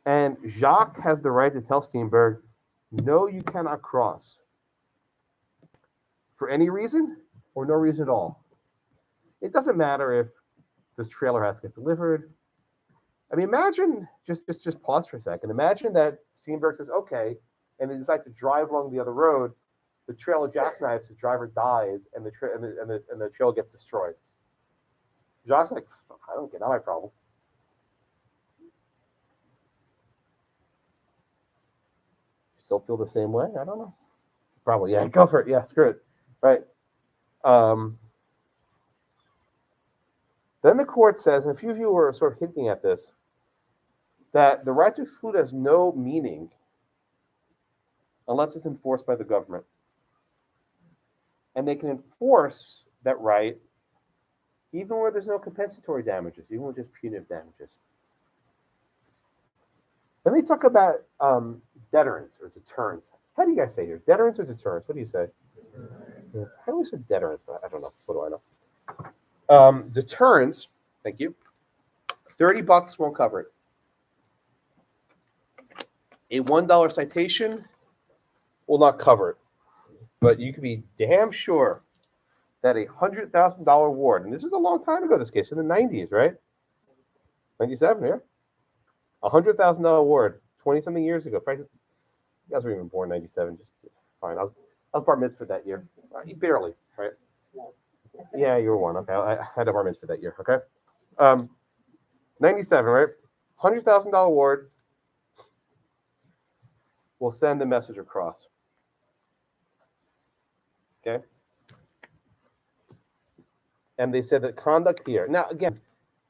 [SPEAKER 8] And Jacques has the right to tell Steenberg, no, you cannot cross for any reason or no reason at all. It doesn't matter if this trailer has to get delivered. I mean, imagine, just pause for a second. Imagine that Steenberg says, okay, and they decide to drive along the other road. The trailer jackknifes, the driver dies, and the trailer gets destroyed. Jacques like, I don't get, not my problem. Still feel the same way? I don't know. Probably, yeah. Go for it. Yeah, screw it. Right. Then the court says, and a few of you were sort of hinting at this, that the right to exclude has no meaning unless it's enforced by the government. And they can enforce that right even where there's no compensatory damages, even with just punitive damages.
[SPEAKER 1] Then they talk about deterrence or deterrence. How do you guys say here? Deterrence or deterrence? What do you say? I always said deterrence, but I don't know. What do I know? Deterrence, thank you. $30 won't cover it. A $1 citation will not cover it. But you can be damn sure that a $100,000 award, and this is a long time ago, this case, in the 90s, right? 97, yeah. A $100,000 award, 20-something years ago. You guys were even born in 97, just fine. I was bar mitzvah that year. Barely, right? Yeah, you were one. Okay, I had a bar mitzvah that year, okay? 97, right? $100,000 award. We'll send the message across. Okay? And they said that conduct here. Now, again,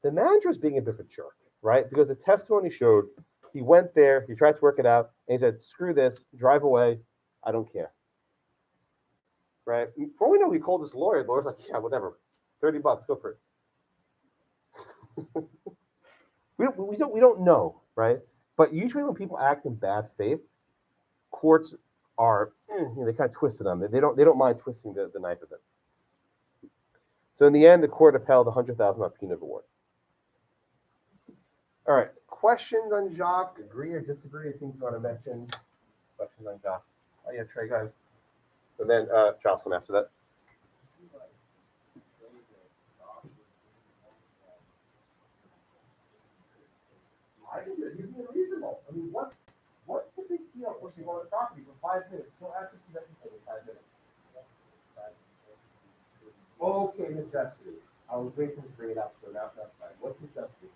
[SPEAKER 1] the manager is being a bit of a jerk, right? Because the testimony showed he went there, he tried to work it out, and he said, screw this, drive away, I don't care. Right? For all we know, he called his lawyer. The lawyer's like, yeah, whatever. $30, go for it. we don't know, right? But usually when people act in bad faith, courts are they kind of twist it on them. They don't mind twisting the knife a bit. So in the end, the court upheld the $100,000 punitive award. All right, questions on Jacques? Agree or disagree? Things you want to mention? Questions on Jacques? Oh yeah, Trey, go ahead. And then Jocelyn after that.
[SPEAKER 8] I think that he's being reasonable. I mean, what's the big deal pushing on the property for 5 minutes? Don't ask if you let people in 5 minutes. Okay, necessity. I was waiting to bring it up, so now that's fine. What's necessity?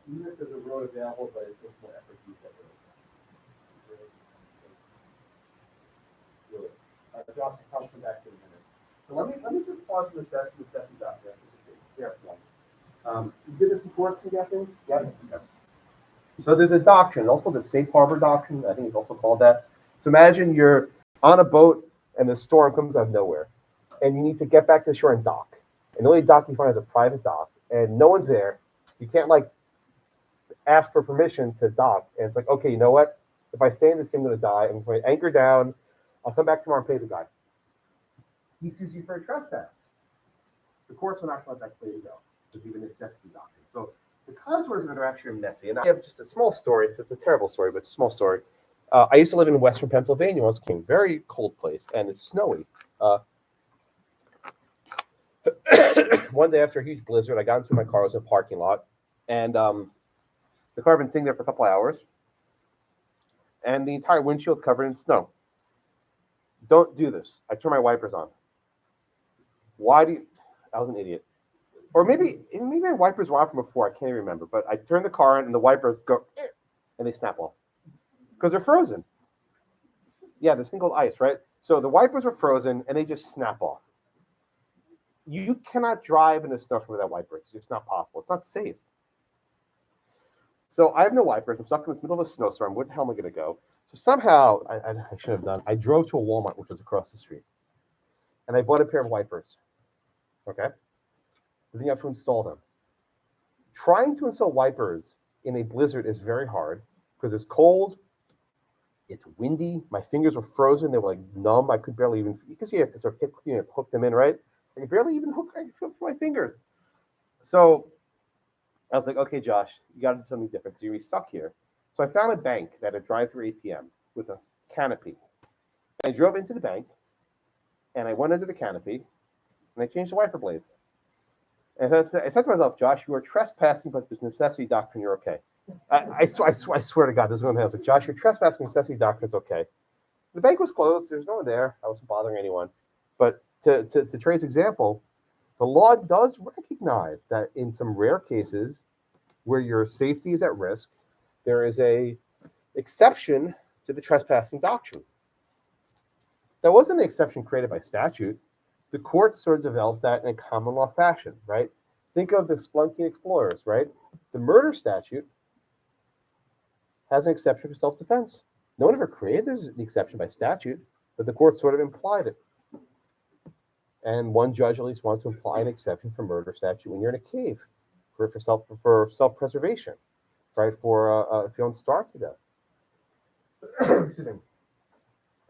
[SPEAKER 8] Even if there's a road available, but it takes more effort to use that road. Really. Jocelyn, I'll come back to you in a minute. So let me just pause the necessity out there. You did this in courts, I'm guessing? Yeah. Okay.
[SPEAKER 1] So there's a doctrine, also the safe harbor doctrine. I think it's also called that. So imagine you're on a boat and the storm comes out of nowhere, and you need to get back to the shore and dock. And the only dock you find is a private dock, and no one's there. You can't ask for permission to dock. And it's like, okay, you know what? If I stay in this thing, I'm going to die. I'm going to anchor down. I'll come back tomorrow and pay the guy. He sues you for a trespass. The courts will not let that play go. There's even a necessity doctrine. So the contours of it are actually messy. And I have just a small story. It's a terrible story, but it's a small story. I used to live in western Pennsylvania once. Came very cold place, and it's snowy. One day after a huge blizzard, I got into my car. I was in a parking lot, and the car had been sitting there for a couple hours, and the entire windshield covered in snow. Don't do this. I turned my wipers on. Why do you? I was an idiot. Or maybe my wipers were on from before. I can't even remember. But I turned the car on, and the wipers go, and they snap off because they're frozen. Yeah, this thing called ice, right? So the wipers are frozen, and they just snap off. You cannot drive in the snow without wipers. It's just not possible. It's not safe. So I have no wipers. I'm stuck in the middle of a snowstorm. Where the hell am I going to go? So somehow, I should have done, I drove to a Walmart, which was across the street. And I bought a pair of wipers. Okay? Then you have to install them. Trying to install wipers in a blizzard is very hard because it's cold, it's windy, my fingers were frozen, they were like numb. I could barely even, because you have to sort of hook them in, right? I could barely even hook my fingers. So I was like, okay, Josh, you got to do something different because you're going to be stuck here. So I found a bank that had a drive-through ATM with a canopy. And I drove into the bank, and I went under the canopy, and I changed the wiper blades. And I said to myself, Josh, you are trespassing, but there's necessity doctrine, you're okay. I swear to God, this is one thing I was like, Josh, you're trespassing, necessity doctrine, it's okay. The bank was closed. There's no one there. I wasn't bothering anyone. But to Trey's example, the law does recognize that in some rare cases where your safety is at risk, there is a exception to the trespassing doctrine. That wasn't an exception created by statute. The courts sort of developed that in a common law fashion, right? Think of the Splunky Explorers, right? The murder statute has an exception for self-defense. No one ever created this an exception by statute, but the court sort of implied it. And one judge at least wanted to imply an exception for murder statute when you're in a cave for self-preservation, right? For if you don't starve to death. Excuse me.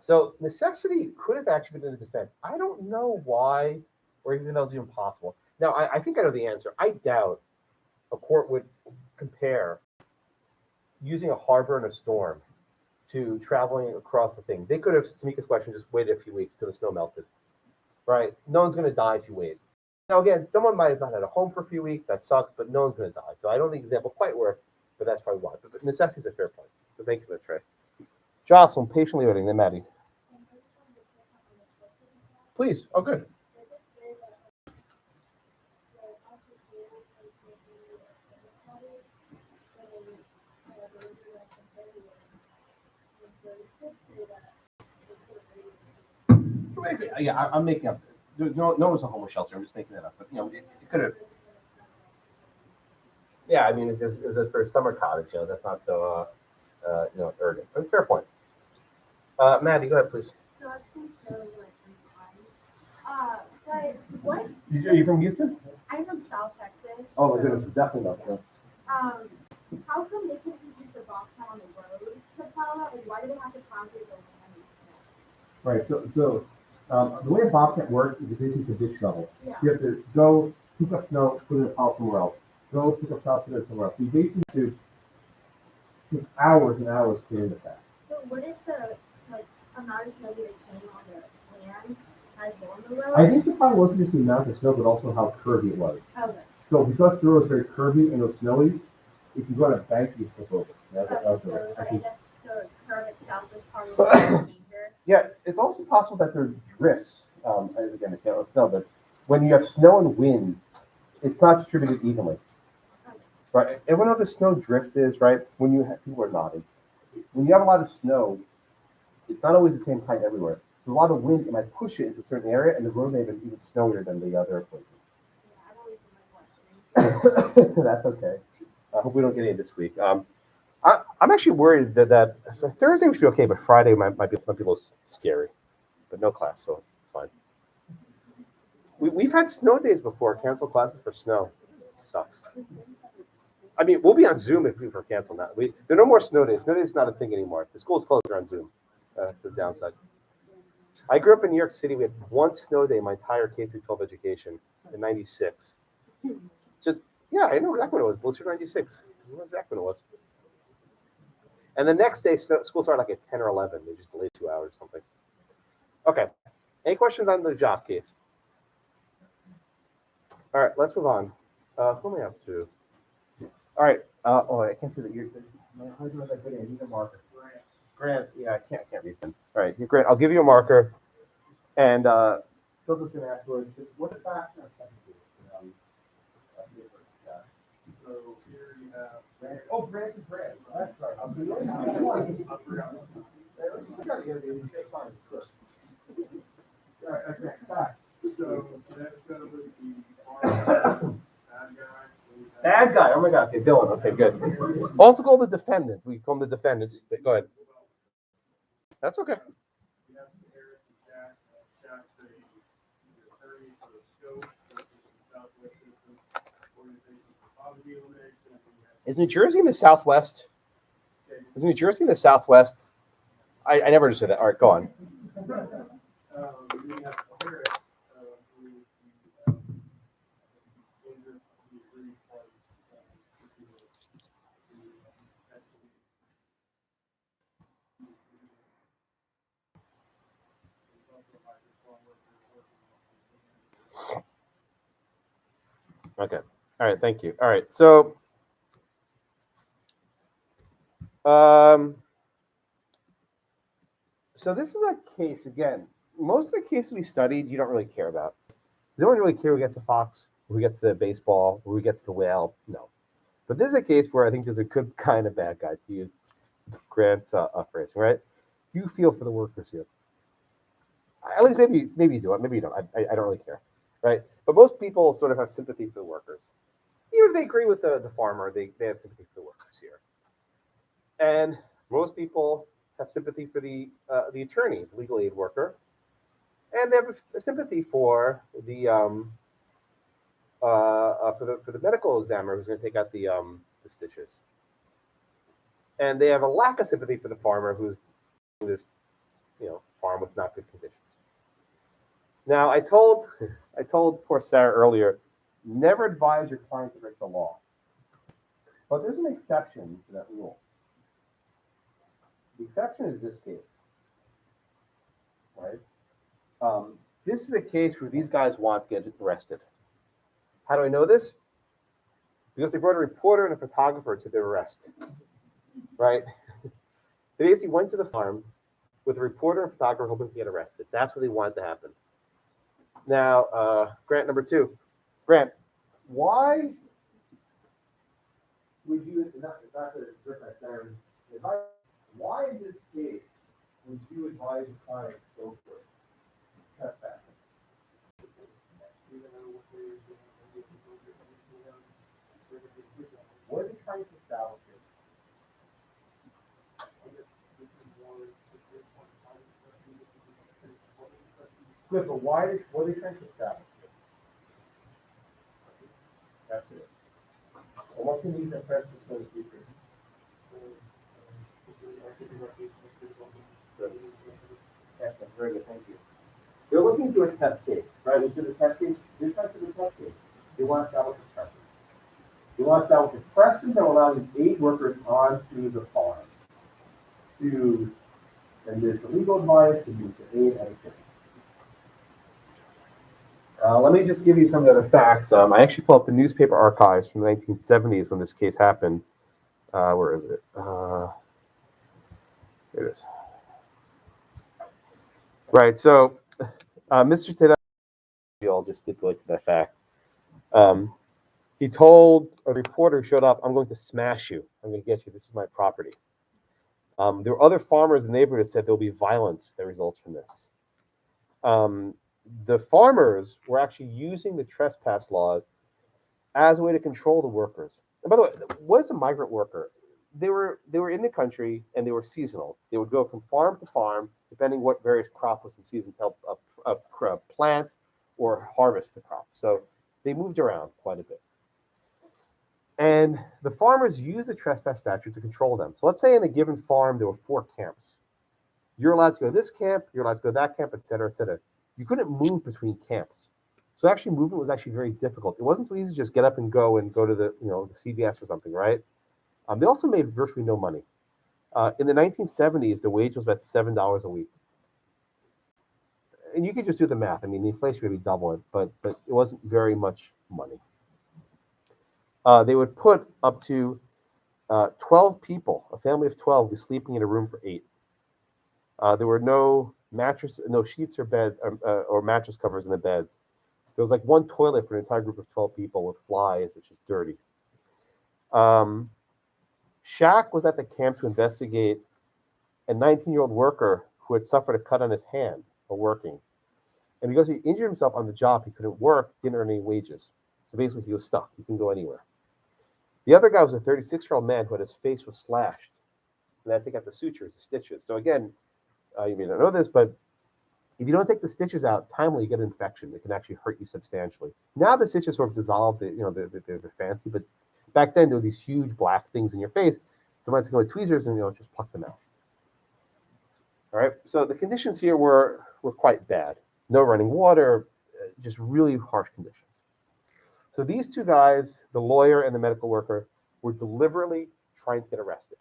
[SPEAKER 1] So necessity could have actually been in the defense. I don't know why, or even though it's even possible. Now, I think I know the answer. I doubt a court would compare using a harbor in a storm to traveling across the thing. They could have, Tamika's question, just waited a few weeks till the snow melted, right? No one's going to die if you wait. Now, again, someone might have not had a home for a few weeks. That sucks, but no one's going to die. So I don't think the example quite worked, but that's probably why. But necessity is a fair point. So thank you for the tray. Jocelyn, patiently waiting. Then Maddie. Please. Oh, good. Yeah, I'm making up. No one's a homeless shelter. I'm just making that up. But it could have. Yeah, I mean, it was for a summer cottage. That's not so urgent. But fair point. Maddie, go ahead, please.
[SPEAKER 9] So I've seen snow like 3 times. But what?
[SPEAKER 1] Are you from Houston?
[SPEAKER 9] I'm from South Texas.
[SPEAKER 1] Oh my goodness, definitely not snow.
[SPEAKER 9] How come they couldn't just use the bobcat on the road to plow that? Like, why do they have to concrete the land and snow?
[SPEAKER 8] Right. So the way a bobcat works is it basically it's a ditch shovel.
[SPEAKER 9] Yeah.
[SPEAKER 8] So you have to go pick up snow, put it in a pile somewhere else. Go pick up snow, put it somewhere else. So you basically have to take hours and hours clearing the path.
[SPEAKER 9] But wouldn't the amount of snow be the same on the land as on the road?
[SPEAKER 8] I think the problem wasn't just the amount of snow, but also how curvy it was.
[SPEAKER 9] Okay.
[SPEAKER 8] So because the road was very curvy and it was snowy, if you go on a bank, you flip over. That was the
[SPEAKER 9] So
[SPEAKER 8] worst.
[SPEAKER 9] I guess the curve itself is part of the danger.
[SPEAKER 1] Yeah, it's also possible that there are drifts. Again, I can't let snow, but when you have snow and wind, it's not distributed evenly.
[SPEAKER 9] Okay.
[SPEAKER 1] Right. Everyone knows what snow drift is, right? When you have people are nodding. When you have a lot of snow, it's not always the same height everywhere. There's a lot of wind, it might push it into a certain area, and the road may have been even snowier than the other places.
[SPEAKER 9] Yeah, I've always been like, what?
[SPEAKER 1] That's okay. I hope we don't get any this week. I'm actually worried that Thursday we should be okay, but Friday might be a little scary. But no class, so it's fine. We've had snow days before, cancel classes for snow. It sucks. I mean, we'll be on Zoom if we're canceling that. There are no more snow days. Snow days is not a thing anymore. The school's closed, they're on Zoom. It's the downside. I grew up in New York City. We had one snow day my entire K through 12 education in '96. Yeah, I know exactly when it was. Blizzard 96. I know exactly when it was. And the next day, school started like at 10 or 11. They just delayed 2 hours or something. Okay. Any questions on the Jacques case? All right, let's move on. Who am I up to? All right. I can't see that you're. My husband was like, I need a marker. Grant. Yeah, I can't read them. All right, Grant. I'll give you a marker, and fill this in afterwards. What the facts are second page?
[SPEAKER 7] So here you have.
[SPEAKER 1] Grant. Oh, Grant and Grant. That's right. I forgot. All right, okay. Facts.
[SPEAKER 7] So let's go with the bad guy.
[SPEAKER 1] Bad guy. Oh my God. Okay, Dylan. Okay, good. Also called the defendant. We call them the defendants. Go ahead. That's okay.
[SPEAKER 7] We have Harris and Jack. Jack's the attorney for the scope versus the Southwest System Organization for Poverty Elimination.
[SPEAKER 1] Is New Jersey in the Southwest? Is New Jersey in the Southwest? I never understood that. All right, go on.
[SPEAKER 7] We have Harris, who is the agent of the Green Party.
[SPEAKER 1] Okay. All right. Thank you. All right. So, so this is a case again. Most of the cases we studied, you don't really care about. You don't really care who gets the fox, who gets the baseball, who gets the whale. No. But this is a case where I think there's a good kind of bad guy, to use Grant's phrase, right? You feel for the workers here. At least maybe you do it, maybe you don't. I don't really care, right? But most people sort of have sympathy for the workers. Even if they agree with the farmer, they have sympathy for the workers here. And most people have sympathy for the attorney, the legal aid worker, and they have a sympathy for the for the medical examiner who's going to take out the stitches, and they have a lack of sympathy for the farmer who's in this farm with not good conditions. Now, I told poor Sarah earlier, never advise your client to break the law. But there's an exception to that rule. The exception is this case, right? This is a case where these guys want to get arrested. How do I know this? Because they brought a reporter and a photographer to their arrest, right? They basically went to the farm with a reporter and photographer hoping to get arrested. That's what they wanted to happen. Now, Grant number 2. Grant, why would you, not to address that, Sarah, why in this case would you advise a client to go for it? Trespass. What are they trying to establish here? Good, but what are they trying to establish here? That's it. And what can these impress for the future? Excellent, very good, thank you. They're looking to do a test case, right? We said the test case, they're trying to do a test case. They want to establish a precedent. They want to establish a precedent that will allow these aid workers onto the farm to administer legal advice, to use the aid, anything. Let me just give you some other facts. I actually pulled up the newspaper archives from the 1970s when this case happened. Where is it? Here it is. Right, so Mr. Tedeschi, I'll just stipulate to that fact. He told a reporter who showed up, I'm going to smash you. I'm going to get you. This is my property. There were other farmers in the neighborhood who said there'll be violence that results from this. The farmers were actually using the trespass laws as a way to control the workers. And by the way, what is a migrant worker? They were in the country and they were seasonal. They would go from farm to farm, depending what various crop was in season, to help plant or harvest the crop. So they moved around quite a bit. And the farmers used the trespass statute to control them. So let's say in a given farm, there were 4 camps. You're allowed to go to this camp, you're allowed to go to that camp, et cetera, et cetera. You couldn't move between camps. So actually movement was actually very difficult. It wasn't so easy to just get up and go to the the CVS or something, right? They also made virtually no money. In the 1970s, the wage was about $7 a week. And you could just do the math. I mean, the inflation maybe double it, but it wasn't very much money. They would put up to 12 people, a family of 12, would be sleeping in a room for 8. There were no mattress, no sheets or beds or mattress covers in the beds. There was like one toilet for an entire group of 12 people with flies. It's just dirty. Shaq was at the camp to investigate a 19-year-old worker who had suffered a cut on his hand while working. And because he injured himself on the job, he couldn't work, didn't earn any wages. So basically, he was stuck. He couldn't go anywhere. The other guy was a 36-year-old man who had his face was slashed. And they had to take out the sutures, the stitches. So again, you may not know this, but if you don't take the stitches out timely, you get an infection. It can actually hurt you substantially. Now the stitches sort of dissolved. They're fancy, but back then there were these huge black things in your face. Someone had to go with tweezers and just pluck them out. All right. So the conditions here were quite bad. No running water, just really harsh conditions. So these 2 guys, the lawyer and the medical worker, were deliberately trying to get arrested.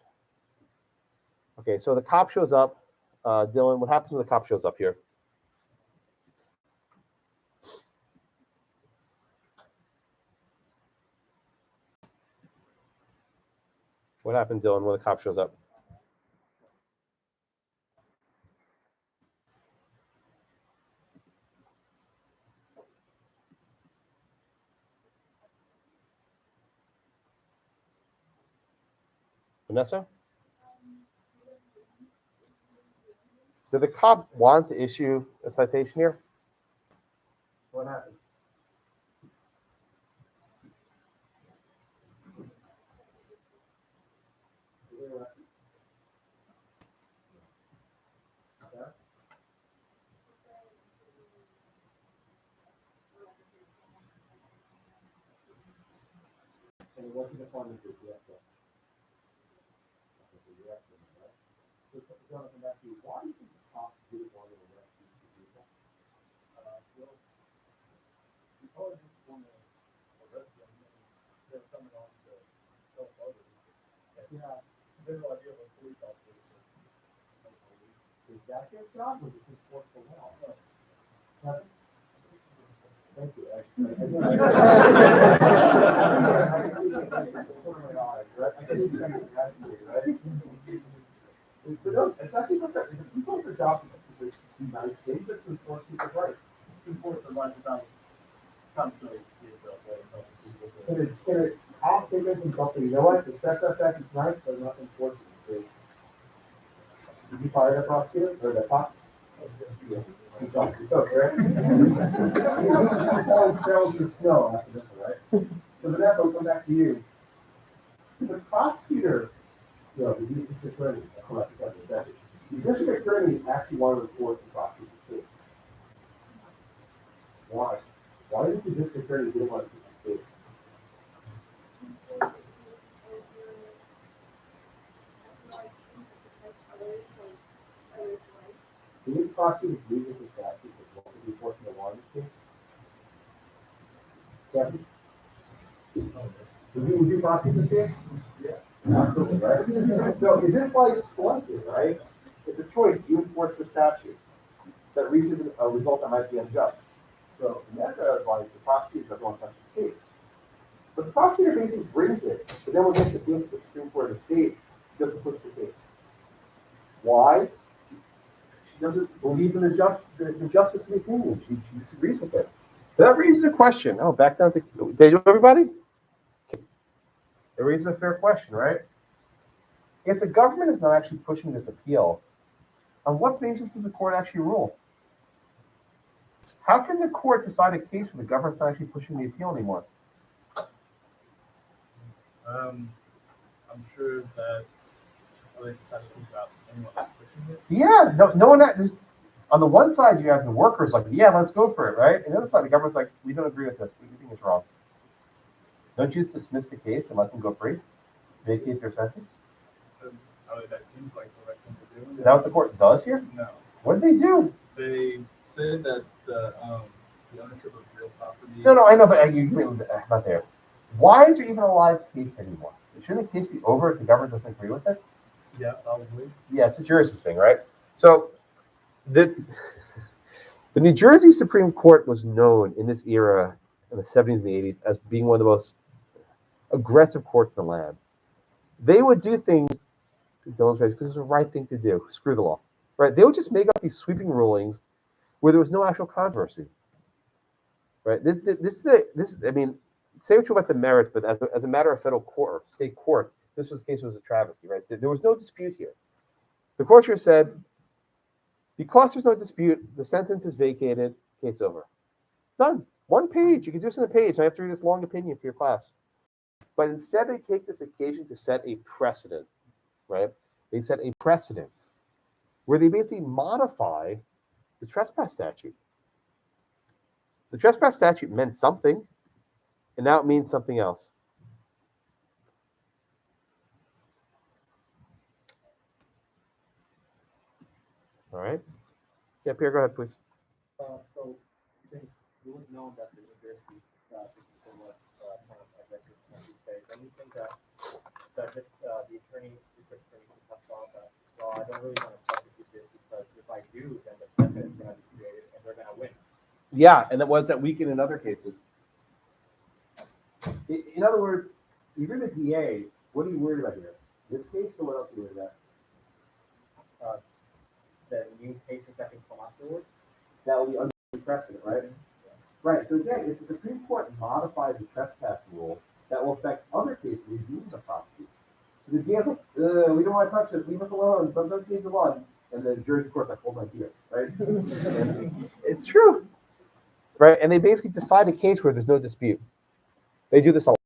[SPEAKER 1] Okay, so the cop shows up. Dylan, what happens when the cop shows up here? What happened, Dylan, when the cop shows up? Vanessa? Did the cop want to issue a citation here? What happened?
[SPEAKER 8] it wasn't a punitive, yes, sir. Okay, you're asking me, right? So, Jonathan, back to you. Why do you think the cops didn't want to arrest these two people?
[SPEAKER 2] Well, we probably didn't want to arrest them, and they're coming on to help others.
[SPEAKER 8] Yeah.
[SPEAKER 2] General idea of a police officer is to help police.
[SPEAKER 8] Is that their job, or is it to enforce the law? Kevin? Thank you. But no, it's actually not that. It's people's job to the United States to enforce people's rights.
[SPEAKER 2] To enforce the rights of constantly yourself,
[SPEAKER 8] Can a cop take it and something, you know what, the trespass act is nice, but not enforced in the state. Did you fire that prosecutor, or that cop? Yeah. He's on, right? Trails through snow after this one, right? So Vanessa, I'll come back to you. The prosecutor, the district attorney, I'll come back to that in a second. The district attorney actually wanted to enforce the prosecutor's case. Why? Why didn't the district attorney didn't want to keep his case? Do you prosecutors believe that this statute was what would be enforcing the law in this case? Kevin? Would you prosecute this case? Yeah. Absolutely, right? So is this like selective, right? It's a choice. Do you enforce the statute that reaches a result that might be unjust? So Vanessa is like, the prosecutor doesn't want to touch this case. But the prosecutor basically brings it, but then when it gets to the Supreme Court of the state, she doesn't push the case. Why? She doesn't believe in the justice of the opinion. She disagrees with it.
[SPEAKER 1] That raises a question. Oh, back down to, did you, everybody? It raises a fair question, right? If the government is not actually pushing this appeal, on what basis does the court actually rule? How can the court decide a case when the government's not actually pushing the appeal anymore?
[SPEAKER 2] I'm sure that they decided to figure out anyone that's pushing it.
[SPEAKER 1] Yeah, no one that, on the one side you have the workers like, yeah, let's go for it, right? And the other side, the government's like, we don't agree with this. We think it's wrong. Don't you just dismiss the case and let them go free? Vacate their sentence?
[SPEAKER 2] That seems like the right thing to do.
[SPEAKER 1] Is that what the court does here?
[SPEAKER 2] No.
[SPEAKER 1] What did they do?
[SPEAKER 2] They said that the ownership of real property.
[SPEAKER 1] No, I know, but I'm not there. Why is there even a live case anymore? Shouldn't the case be over if the government doesn't agree with it?
[SPEAKER 2] Yeah, probably.
[SPEAKER 1] Yeah, it's a Jersey thing, right? So the New Jersey Supreme Court was known in this era, in the 70s and the 80s, as being one of the most aggressive courts in the land. They would do things because it was the right thing to do. Screw the law, right? They would just make up these sweeping rulings where there was no actual controversy, right? This I mean, say what you want about the merits, but as a matter of federal court or state courts, this case was a travesty, right? There was no dispute here. The court here said, because there's no dispute, the sentence is vacated, case over. Done. 1 page. You can do this in a page. I have to read this long opinion for your class. But instead, they take this occasion to set a precedent, right? They set a precedent where they basically modify the trespass statute. The trespass statute meant something, and now it means something else. All right. Yeah, Pierre, go ahead, please.
[SPEAKER 6] So since it was known that the New Jersey system was kind of aggressive in these days, and you think that the district attorney can touch on that? So I don't really want to prosecute this because if I do, then the precedent is going to be created and they're going to win.
[SPEAKER 1] Yeah, and that was that weekend in other cases. In other words, if you're the DA, what are you worried about here? This case, or what else are you worried about?
[SPEAKER 6] The new cases that can come afterwards.
[SPEAKER 1] That will be under precedent, right? Yeah. Right. So again, if the Supreme Court modifies the trespass rule, that will affect other cases reviewing the prosecutor. So the DA's like, we don't want to touch this, leave us alone, don't change the law. And the Jersey court's like, hold my beer, right? It's true. Right? And they basically decide a case where there's no dispute. They do this a lot.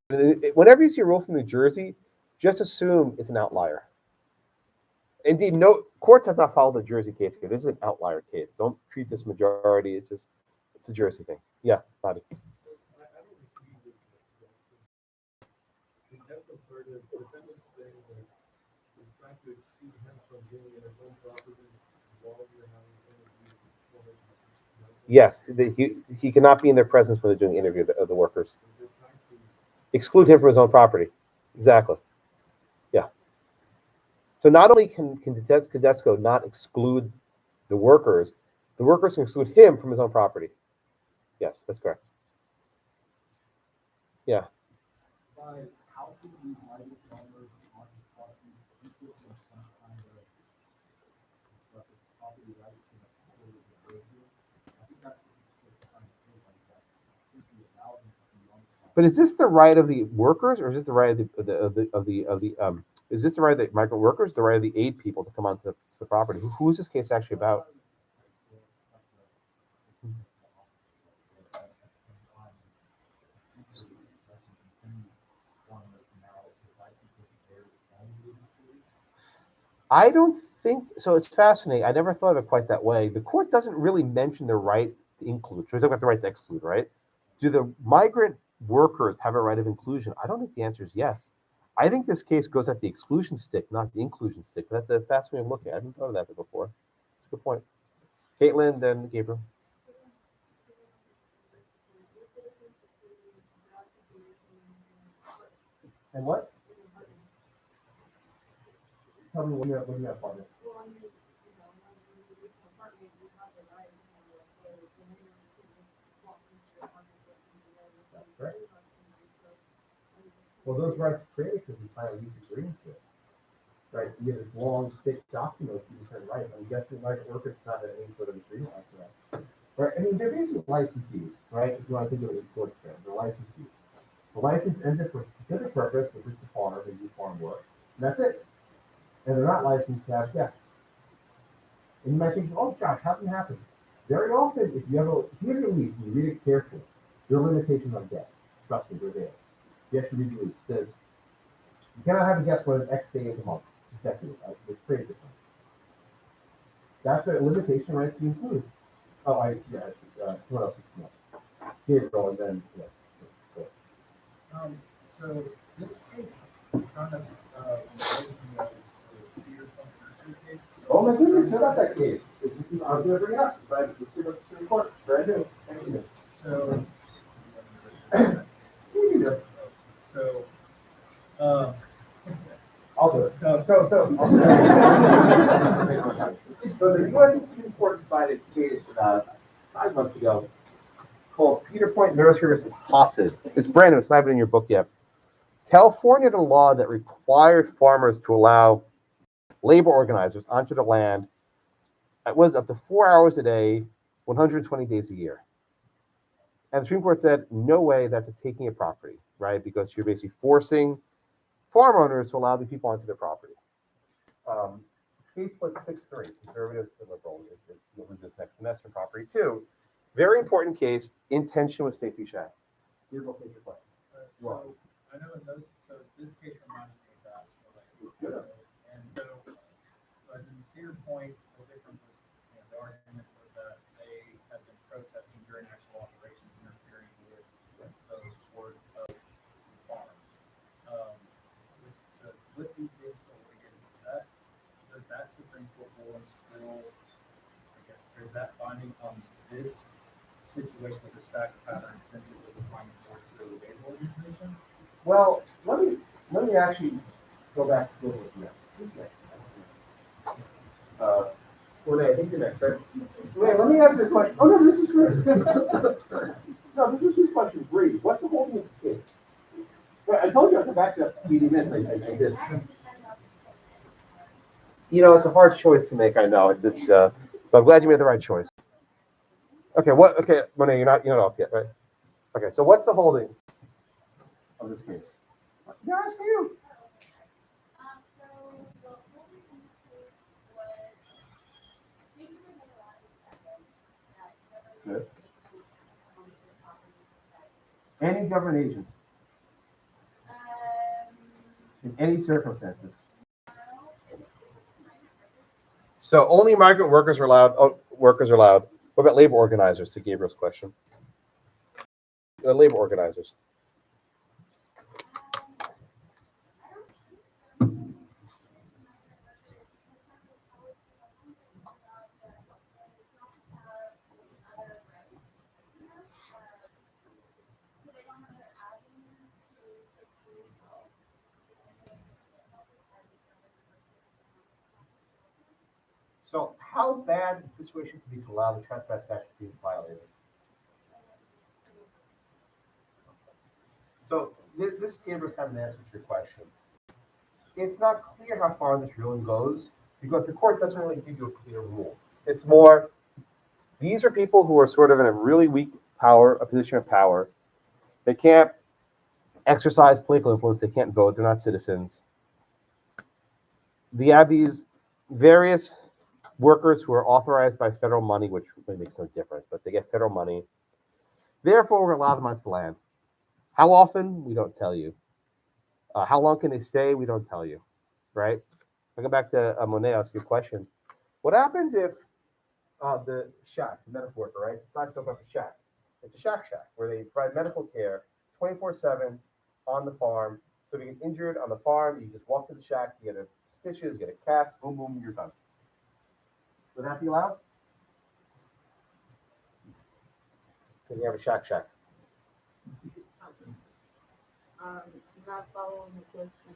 [SPEAKER 1] Whenever you see a rule from New Jersey, just assume it's an outlier. Indeed, no courts have not followed the Jersey case here. This is an outlier case. Don't treat this majority. It's a Jersey thing. Yeah, Bobby.
[SPEAKER 4] essence, are the defendants saying that you're trying to exclude him from being in his own property while you're having an interview before they can-
[SPEAKER 1] Yes, he cannot be in their presence when they're doing the interview of the workers.
[SPEAKER 4] They're trying to
[SPEAKER 1] Exclude him from his own property. Exactly. Yeah. So not only can Tedesco not exclude the workers can exclude him from his own property. Yes, that's correct. Yeah.
[SPEAKER 10] By housing these lighted farmers on his property, do you feel there's some kind of constructive property rights in the quarters of radio? I think that's what he's trying to say, like that since he allowed him to be on the property.
[SPEAKER 1] But is this the right of the workers, or is this the right of the is this the right of the migrant workers, the right of the aid people to come onto the property? Who is this case actually about? I don't think so. It's fascinating. I never thought of it quite that way. The court doesn't really mention the right to include. So we talk about the right to exclude, right? Do the migrant workers have a right of inclusion? I don't think the answer is yes. I think this case goes at the exclusion stick, not the inclusion stick. That's a fascinating look at. I hadn't thought of that before. That's a good point. Caitlin, then Gabriel.
[SPEAKER 8] And what? Tell me when you have partner. Right. Well, those rights are created because we signed a lease agreement to it. Right, you get this long, thick document with these certain rights. I'm guessing migrant workers it's not any sort of agreement like that. Right, I mean, they're basically licensees, right? If you want to think of it in short terms, they're licensees. The license enter for a specific purpose, which is to farm, they do farm work, and that's it. And they're not licensed to have guests. And you might think, oh, Josh, how can it happen? Very often, if you have a lease and you read it carefully, there are limitations on guests. Trust me, they're there. You actually read the lease. It says, you cannot have a guest more than X days a month, consecutive. It's crazy. That's a limitation, right, to include. Oh, what else is next? Here, go, and then, yeah.
[SPEAKER 2] So this case kind of related to the Cedar Point Nursery case.
[SPEAKER 8] Oh, my goodness, how about that case? I was going to bring it up. Decided to see what's Supreme Court. Brand new. Thank you.
[SPEAKER 2] So,
[SPEAKER 8] I'll do it. So the U.S. Supreme Court decided a case 5 months ago
[SPEAKER 1] Called Cedar Point Nursery versus Hassid. It's brand new. It's not even in your book yet. California had a law that required farmers to allow labor organizers onto the land. It was up to 4 hours a day, 120 days a year. And the Supreme Court said, no way, that's a taking of property, right? Because you're basically forcing farm owners to allow these people onto their property. Case split 6-3, conservative to liberal. You'll do this next semester, property 2. Very important case, in tension with Safety Shack. Here, go take your question.
[SPEAKER 2] So I know so this case reminds me of that.
[SPEAKER 8] Good.
[SPEAKER 2] And so, but in Cedar Point, the difference with the argument was that they had been protesting during actual operations, interfering with the work of the farm. With these being still litigated, does that Supreme Court ruling still, I guess, is that binding on this situation with respect to pattern since it was applying towards the labor organizations?
[SPEAKER 8] Well, let me actually go back to the Who's next? Renee, I think you're next, right? Renee, let me ask you a question. Oh, no, this is good. No, this is his question. Bree, what's the holding of this case? Well, I told you I'd come back to 80 minutes. I did. You know, it's a hard choice to make. I know. But I'm glad you made the right choice. Okay, Okay, Renee, you're not off yet, right? Okay, so what's the holding of this case? Yeah, ask you.
[SPEAKER 9] So the holding in this case was basically what a lot of people said, that
[SPEAKER 8] Any government agents in any circumstances. So only migrant workers are allowed. Oh, workers are allowed. What about labor organizers? To Gabriel's question. Labor organizers. So how bad the situation could be to allow the trespass statute to be violated? So this gave us kind of an answer to your question. It's not clear how far this ruling goes because the court doesn't really give you a clear rule.
[SPEAKER 1] It's more, these are people who are sort of in a really weak a position of power. They can't exercise political influence. They can't vote. They're not citizens. They have these various workers who are authorized by federal money, which really makes no difference, but they get federal money. Therefore, we're going to allow them onto the land. How often? We don't tell you. How long can they stay? We don't tell you, right? I go back to Monet, ask you a question. What happens if the shack, the medical worker, right, decides to open up a shack? It's a shack where they provide medical care 24/7 on the farm. So if you get injured on the farm, you just walk to the shack, you get a stitches, get a cast, boom, boom, you're done. Would that be allowed? Can you have a shack?
[SPEAKER 5] Not following the question.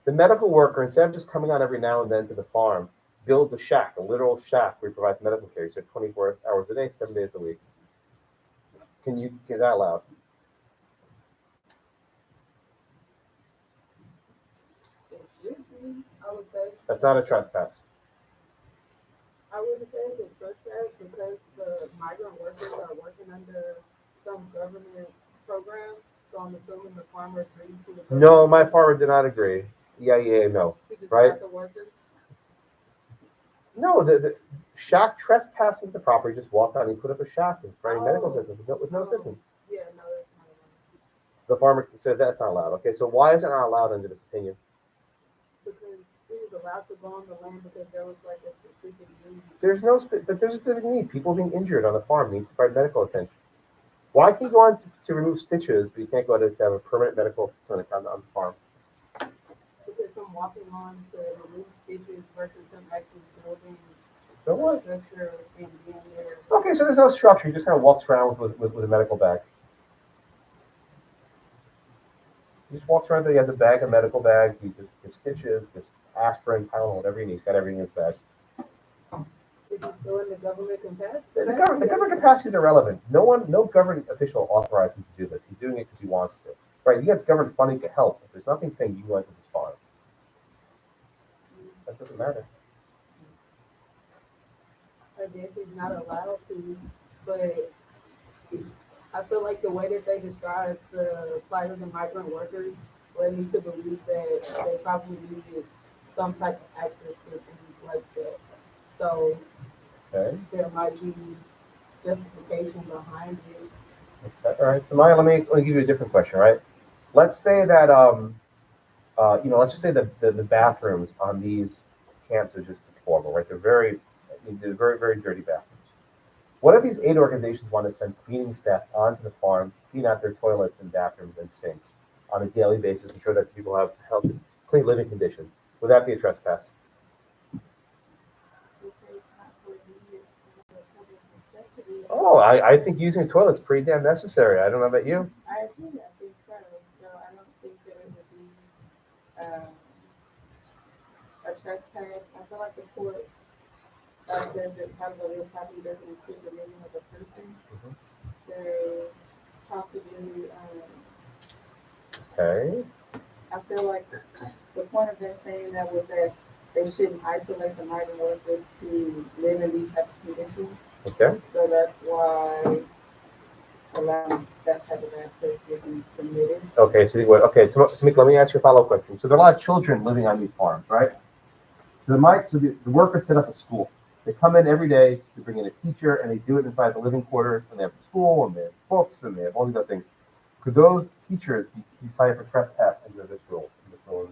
[SPEAKER 1] The medical worker, instead of just coming out every now and then to the farm, builds a shack, a literal shack where he provides medical care. So 24 hours a day, 7 days a week. Can you get that allowed?
[SPEAKER 5] It should be, I would say.
[SPEAKER 1] That's not a trespass.
[SPEAKER 5] I wouldn't say it's a trespass because the migrant workers are working under some government program. So I'm assuming the farmer agreed to the.
[SPEAKER 1] No, my farmer did not agree. Yeah, no.
[SPEAKER 5] He just
[SPEAKER 1] right?
[SPEAKER 5] got the workers.
[SPEAKER 1] No, the shack trespassing the property, just walked out and he put up a shack and providing medical assistance with no assistance.
[SPEAKER 5] Yeah, no, that's not allowed.
[SPEAKER 1] The farmer said that's not allowed. Okay, so why is it not allowed under this opinion?
[SPEAKER 5] Because he was allowed to go on the land because there was like a specific need.
[SPEAKER 1] There's a specific need. People being injured on the farm need to provide medical attention. Why can you go on to remove stitches, but you can't go to have a permanent medical clinic on the farm?
[SPEAKER 5] Because him walking on to remove stitches versus him actually building
[SPEAKER 1] So what?
[SPEAKER 5] structure and being there.
[SPEAKER 1] Okay, so there's no structure. He just kind of walks around with a medical bag. He just walks around. He has a bag, a medical bag. He just gives stitches, gives aspirin, Tylenol, whatever he needs. He's got everything in his bag.
[SPEAKER 5] Is he still in the government capacity?
[SPEAKER 1] The government capacity is irrelevant. No government official authorized him to do this. He's doing it because he wants to. Right? He gets government funding to help. There's nothing saying you went to this farm. That doesn't matter.
[SPEAKER 5] I guess he's not allowed to, but I feel like the way that they describe the plight of the migrant workers led me to believe that they probably needed some type of access to things like that. So
[SPEAKER 1] Okay.
[SPEAKER 5] there might be justification behind it.
[SPEAKER 1] Okay. All right. So Maya, let me give you a different question. Right? Let's say that let's just say the bathrooms on these camps are just deplorable. Right? They're very very dirty bathrooms. What if these aid organizations want to send cleaning staff onto the farm to clean out their toilets and bathrooms and sinks on a daily basis, ensure that people have healthy, clean living conditions? Would that be a trespass? Oh, I think using a toilet's pretty damn necessary. I don't know about you.
[SPEAKER 5] I agree, I think so. So I don't think that it would be a trespass. I feel like the court says that title of real property doesn't include the name of the person. So possibly,
[SPEAKER 1] Okay.
[SPEAKER 5] I feel like the point of them saying that was that they shouldn't isolate the migrant workers to live in these type of conditions.
[SPEAKER 1] Okay.
[SPEAKER 5] So that's why allowing that type of access would be permitted.
[SPEAKER 1] Okay. So Tamika, let me ask you a follow-up question. So there are a lot of children living on these farms, right? So the workers set up a school. They come in every day, they bring in a teacher, and they do it inside the living quarters, and they have a school, and they have books, and they have all these other things. Could those teachers be cited for trespass under this rule?
[SPEAKER 10] Well,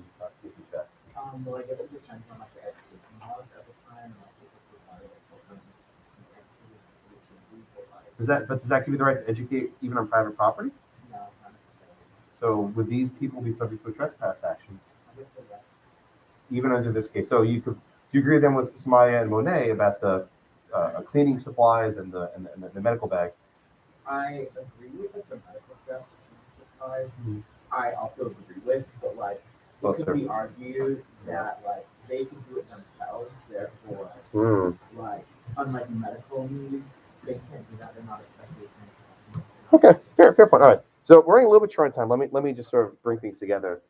[SPEAKER 10] I guess it depends on like the education laws at the time, and like if it's required that children be educated.
[SPEAKER 1] Does that give you the right to educate even on private property?
[SPEAKER 10] No, not necessarily.
[SPEAKER 1] So would these people be subject to a trespass action,
[SPEAKER 10] I guess so, yes.
[SPEAKER 1] even under this case? So do you agree then with Maya and Monet about the cleaning supplies and the medical bag?
[SPEAKER 6] I agree with like, the medical stuff, supplies. I also agree with, but like
[SPEAKER 1] Well,
[SPEAKER 6] it could
[SPEAKER 1] sir.
[SPEAKER 6] be argued that like they can do it themselves, therefore,
[SPEAKER 1] Hmm.
[SPEAKER 6] like unlike medical needs, they can't do that. They're not a specialist.
[SPEAKER 1] Okay, fair point. All right. So we're running a little bit short on time. Let me just sort of bring things together.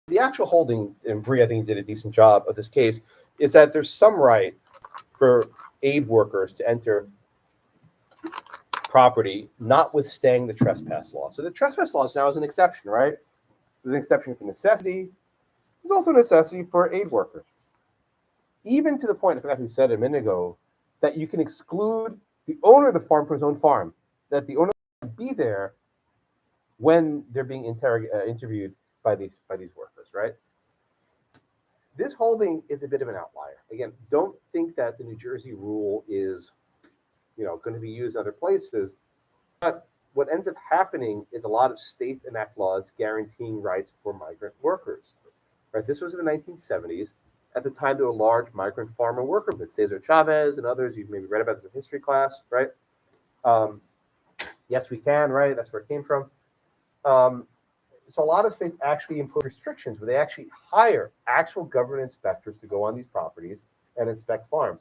[SPEAKER 1] The actual holding, and Bree, I think, did a decent job of this case, is that there's some right for aid workers to enter property, notwithstanding the trespass law. So the trespass law now is an exception, right? There's an exception for necessity. There's also a necessity for aid workers. Even to the point, I forgot who said it a minute ago, that you can exclude the owner of the farm from his own farm, that the owner can be there when they're being interviewed by these workers, right? This holding is a bit of an outlier. Again, don't think that the New Jersey rule is, going to be used other places. But what ends up happening is a lot of states enact laws guaranteeing rights for migrant workers. Right? This was in the 1970s. At the time, there were large migrant farmer worker movements, Cesar Chavez and others. You've maybe read about this in history class, right? Yes, we can, right? That's where it came from. So a lot of states actually impose restrictions where they actually hire actual government inspectors to go on these properties and inspect farms.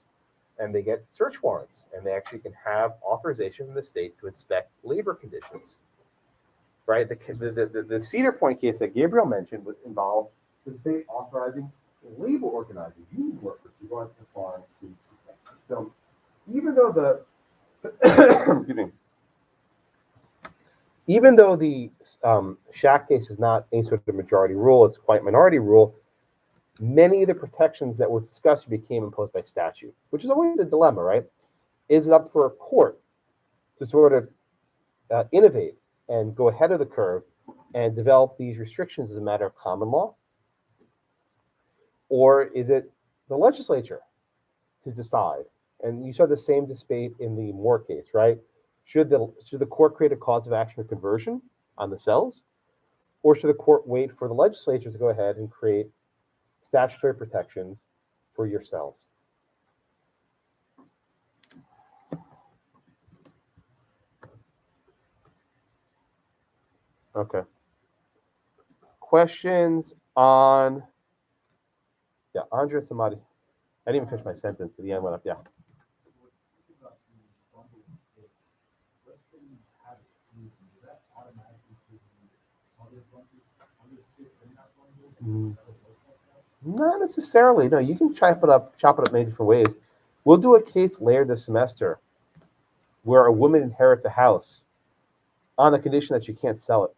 [SPEAKER 1] And they get search warrants, and they actually can have authorization from the state to inspect labor conditions. Right? The Cedar Point case that Gabriel mentioned would involve the state authorizing labor organizing, union workers to go onto the farm to inspect. So even though excuse me, even though the shack case is not any sort of majority rule, it's quite minority rule, many of the protections that were discussed became imposed by statute, which is always the dilemma, right? Is it up for a court to sort of innovate and go ahead of the curve and develop these restrictions as a matter of common law? Or is it the legislature to decide? And you saw the same debate in the Moore case, right? Should the court create a cause of action for conversion on the cells? Or should the court wait for the legislature to go ahead and create statutory protections for your cells? Okay. Questions on, yeah, Andrea Samadi. I didn't even finish my sentence, but the end went up, yeah.
[SPEAKER 10] Speaking about the bundled sticks, let's say you have exclusion, does that automatically give you other sticks in that bundle?
[SPEAKER 1] Not necessarily. No, you can chop it up many different ways. We'll do a case later this semester where a woman inherits a house on the condition that she can't sell it.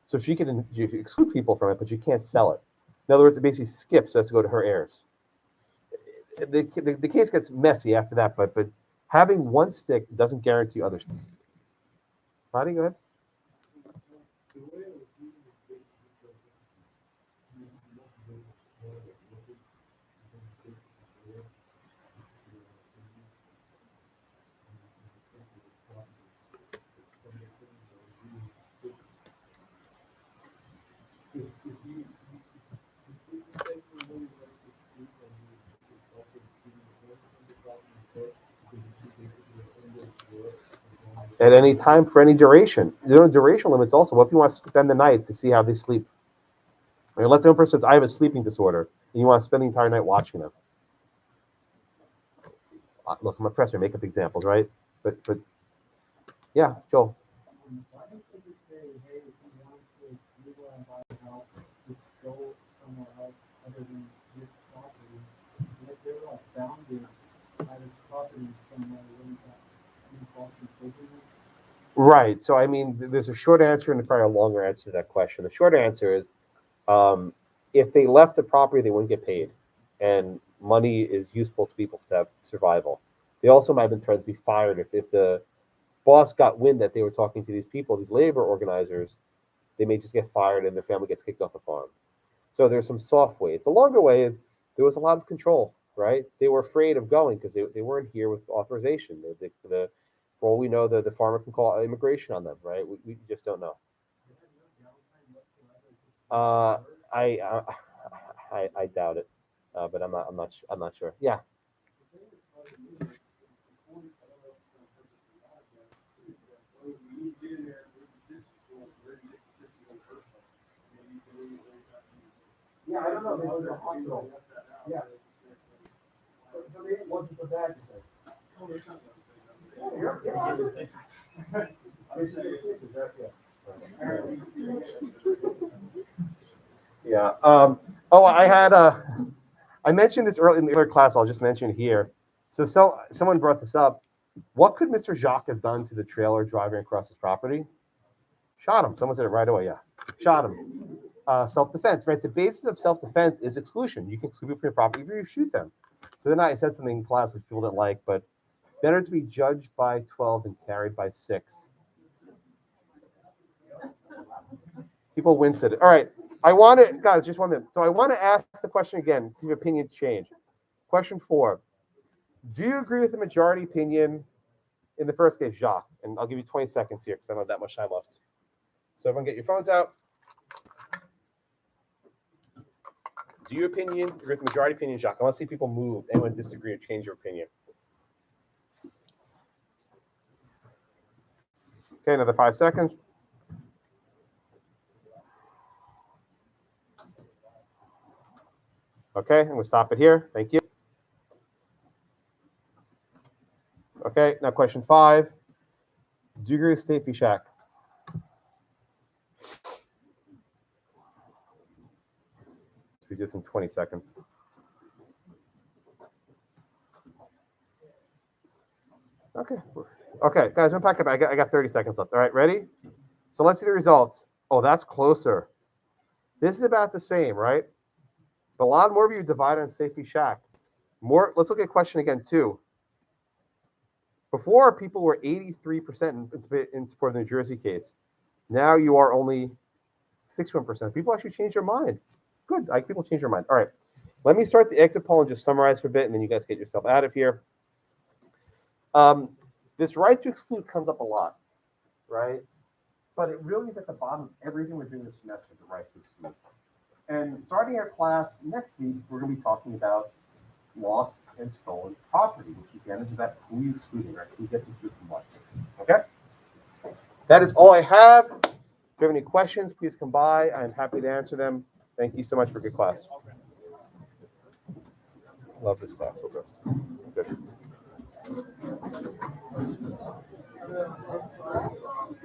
[SPEAKER 1] So she can exclude people from it, but you can't sell it. In other words, it basically skips, so it has to go to her heirs. The case gets messy after that, but having one stick doesn't guarantee other sticks. Marty, go ahead. At any time for any duration. There are duration limits also. What if you want to spend the night to see how they sleep? I mean, let's say one person says, I have a sleeping disorder, and you want to spend the entire night watching them. Look, I'm a professor, make up examples, right? But yeah, Joel.
[SPEAKER 2] Why don't they just say, hey, if you want to legal and buy a house, just go somewhere else other than this property? And if they're like bounded by this property somewhere, wouldn't that be false imprisonment?
[SPEAKER 1] Right. So, I mean, there's a short answer and probably a longer answer to that question. The short answer is if they left the property, they wouldn't get paid. And money is useful to people to have survival. They also might have been threatened to be fired if the boss got wind that they were talking to these people, these labor organizers, they may just get fired and their family gets kicked off the farm. So there's some soft ways. The longer way is there was a lot of control, right? They were afraid of going because they weren't here with authorization. For all we know, the farmer can call immigration on them, right? We just don't know. I doubt it, but I'm not sure. Yeah.
[SPEAKER 8] Yeah, I don't know, they go to the hospital. Yeah. So maybe it wasn't so bad, you think?
[SPEAKER 1] Yeah. Oh, I mentioned this early in the other class. I'll just mention it here. So someone brought this up. What could Mr. Jacques have done to the trailer driving across his property? Shot him. Someone said it right away. Yeah. Shot him. Self-defense, right? The basis of self-defense is exclusion. You can exclude people from your property if you shoot them. So then I said something in class which people didn't like, but better to be judged by 12 and carried by 6. People winced at it. All right. I want to, guys, just 1 minute. So I want to ask the question again, see if opinions change. Question 4. Do you agree with the majority opinion in the first case, Jacques? And I'll give you 20 seconds here because I don't have that much time left. So everyone get your phones out. Do you agree with the majority opinion, Jacques? I want to see people move. Anyone disagree or change your opinion? Okay, another 5 seconds. Okay, and we'll stop it here. Thank you. Okay, now question 5. Do you agree with State v. Shack? We did this in 20 seconds. Okay. Okay, guys, I'm packing up. I got 30 seconds left. All right, ready? So let's see the results. Oh, that's closer. This is about the same, right? But a lot more of you divided on State v. Shack. More. Let's look at question again, too. Before, people were 83% in support of the New Jersey case. Now you are only 61%. People actually changed their mind. Good. People change their mind. All right. Let me start the exit poll and just summarize for a bit, and then you guys get yourself out of here. This right to exclude comes up a lot, right? But it really is at the bottom of everything we're doing this semester, the right to exclude. And starting our class next week, we're going to be talking about lost and stolen property, which again is about who you're excluding, right? Who gets excluded from what. Okay? That is all I have. If you have any questions, please come by. I'm happy to answer them. Thank you so much for a good class. Love this class. Okay. Good.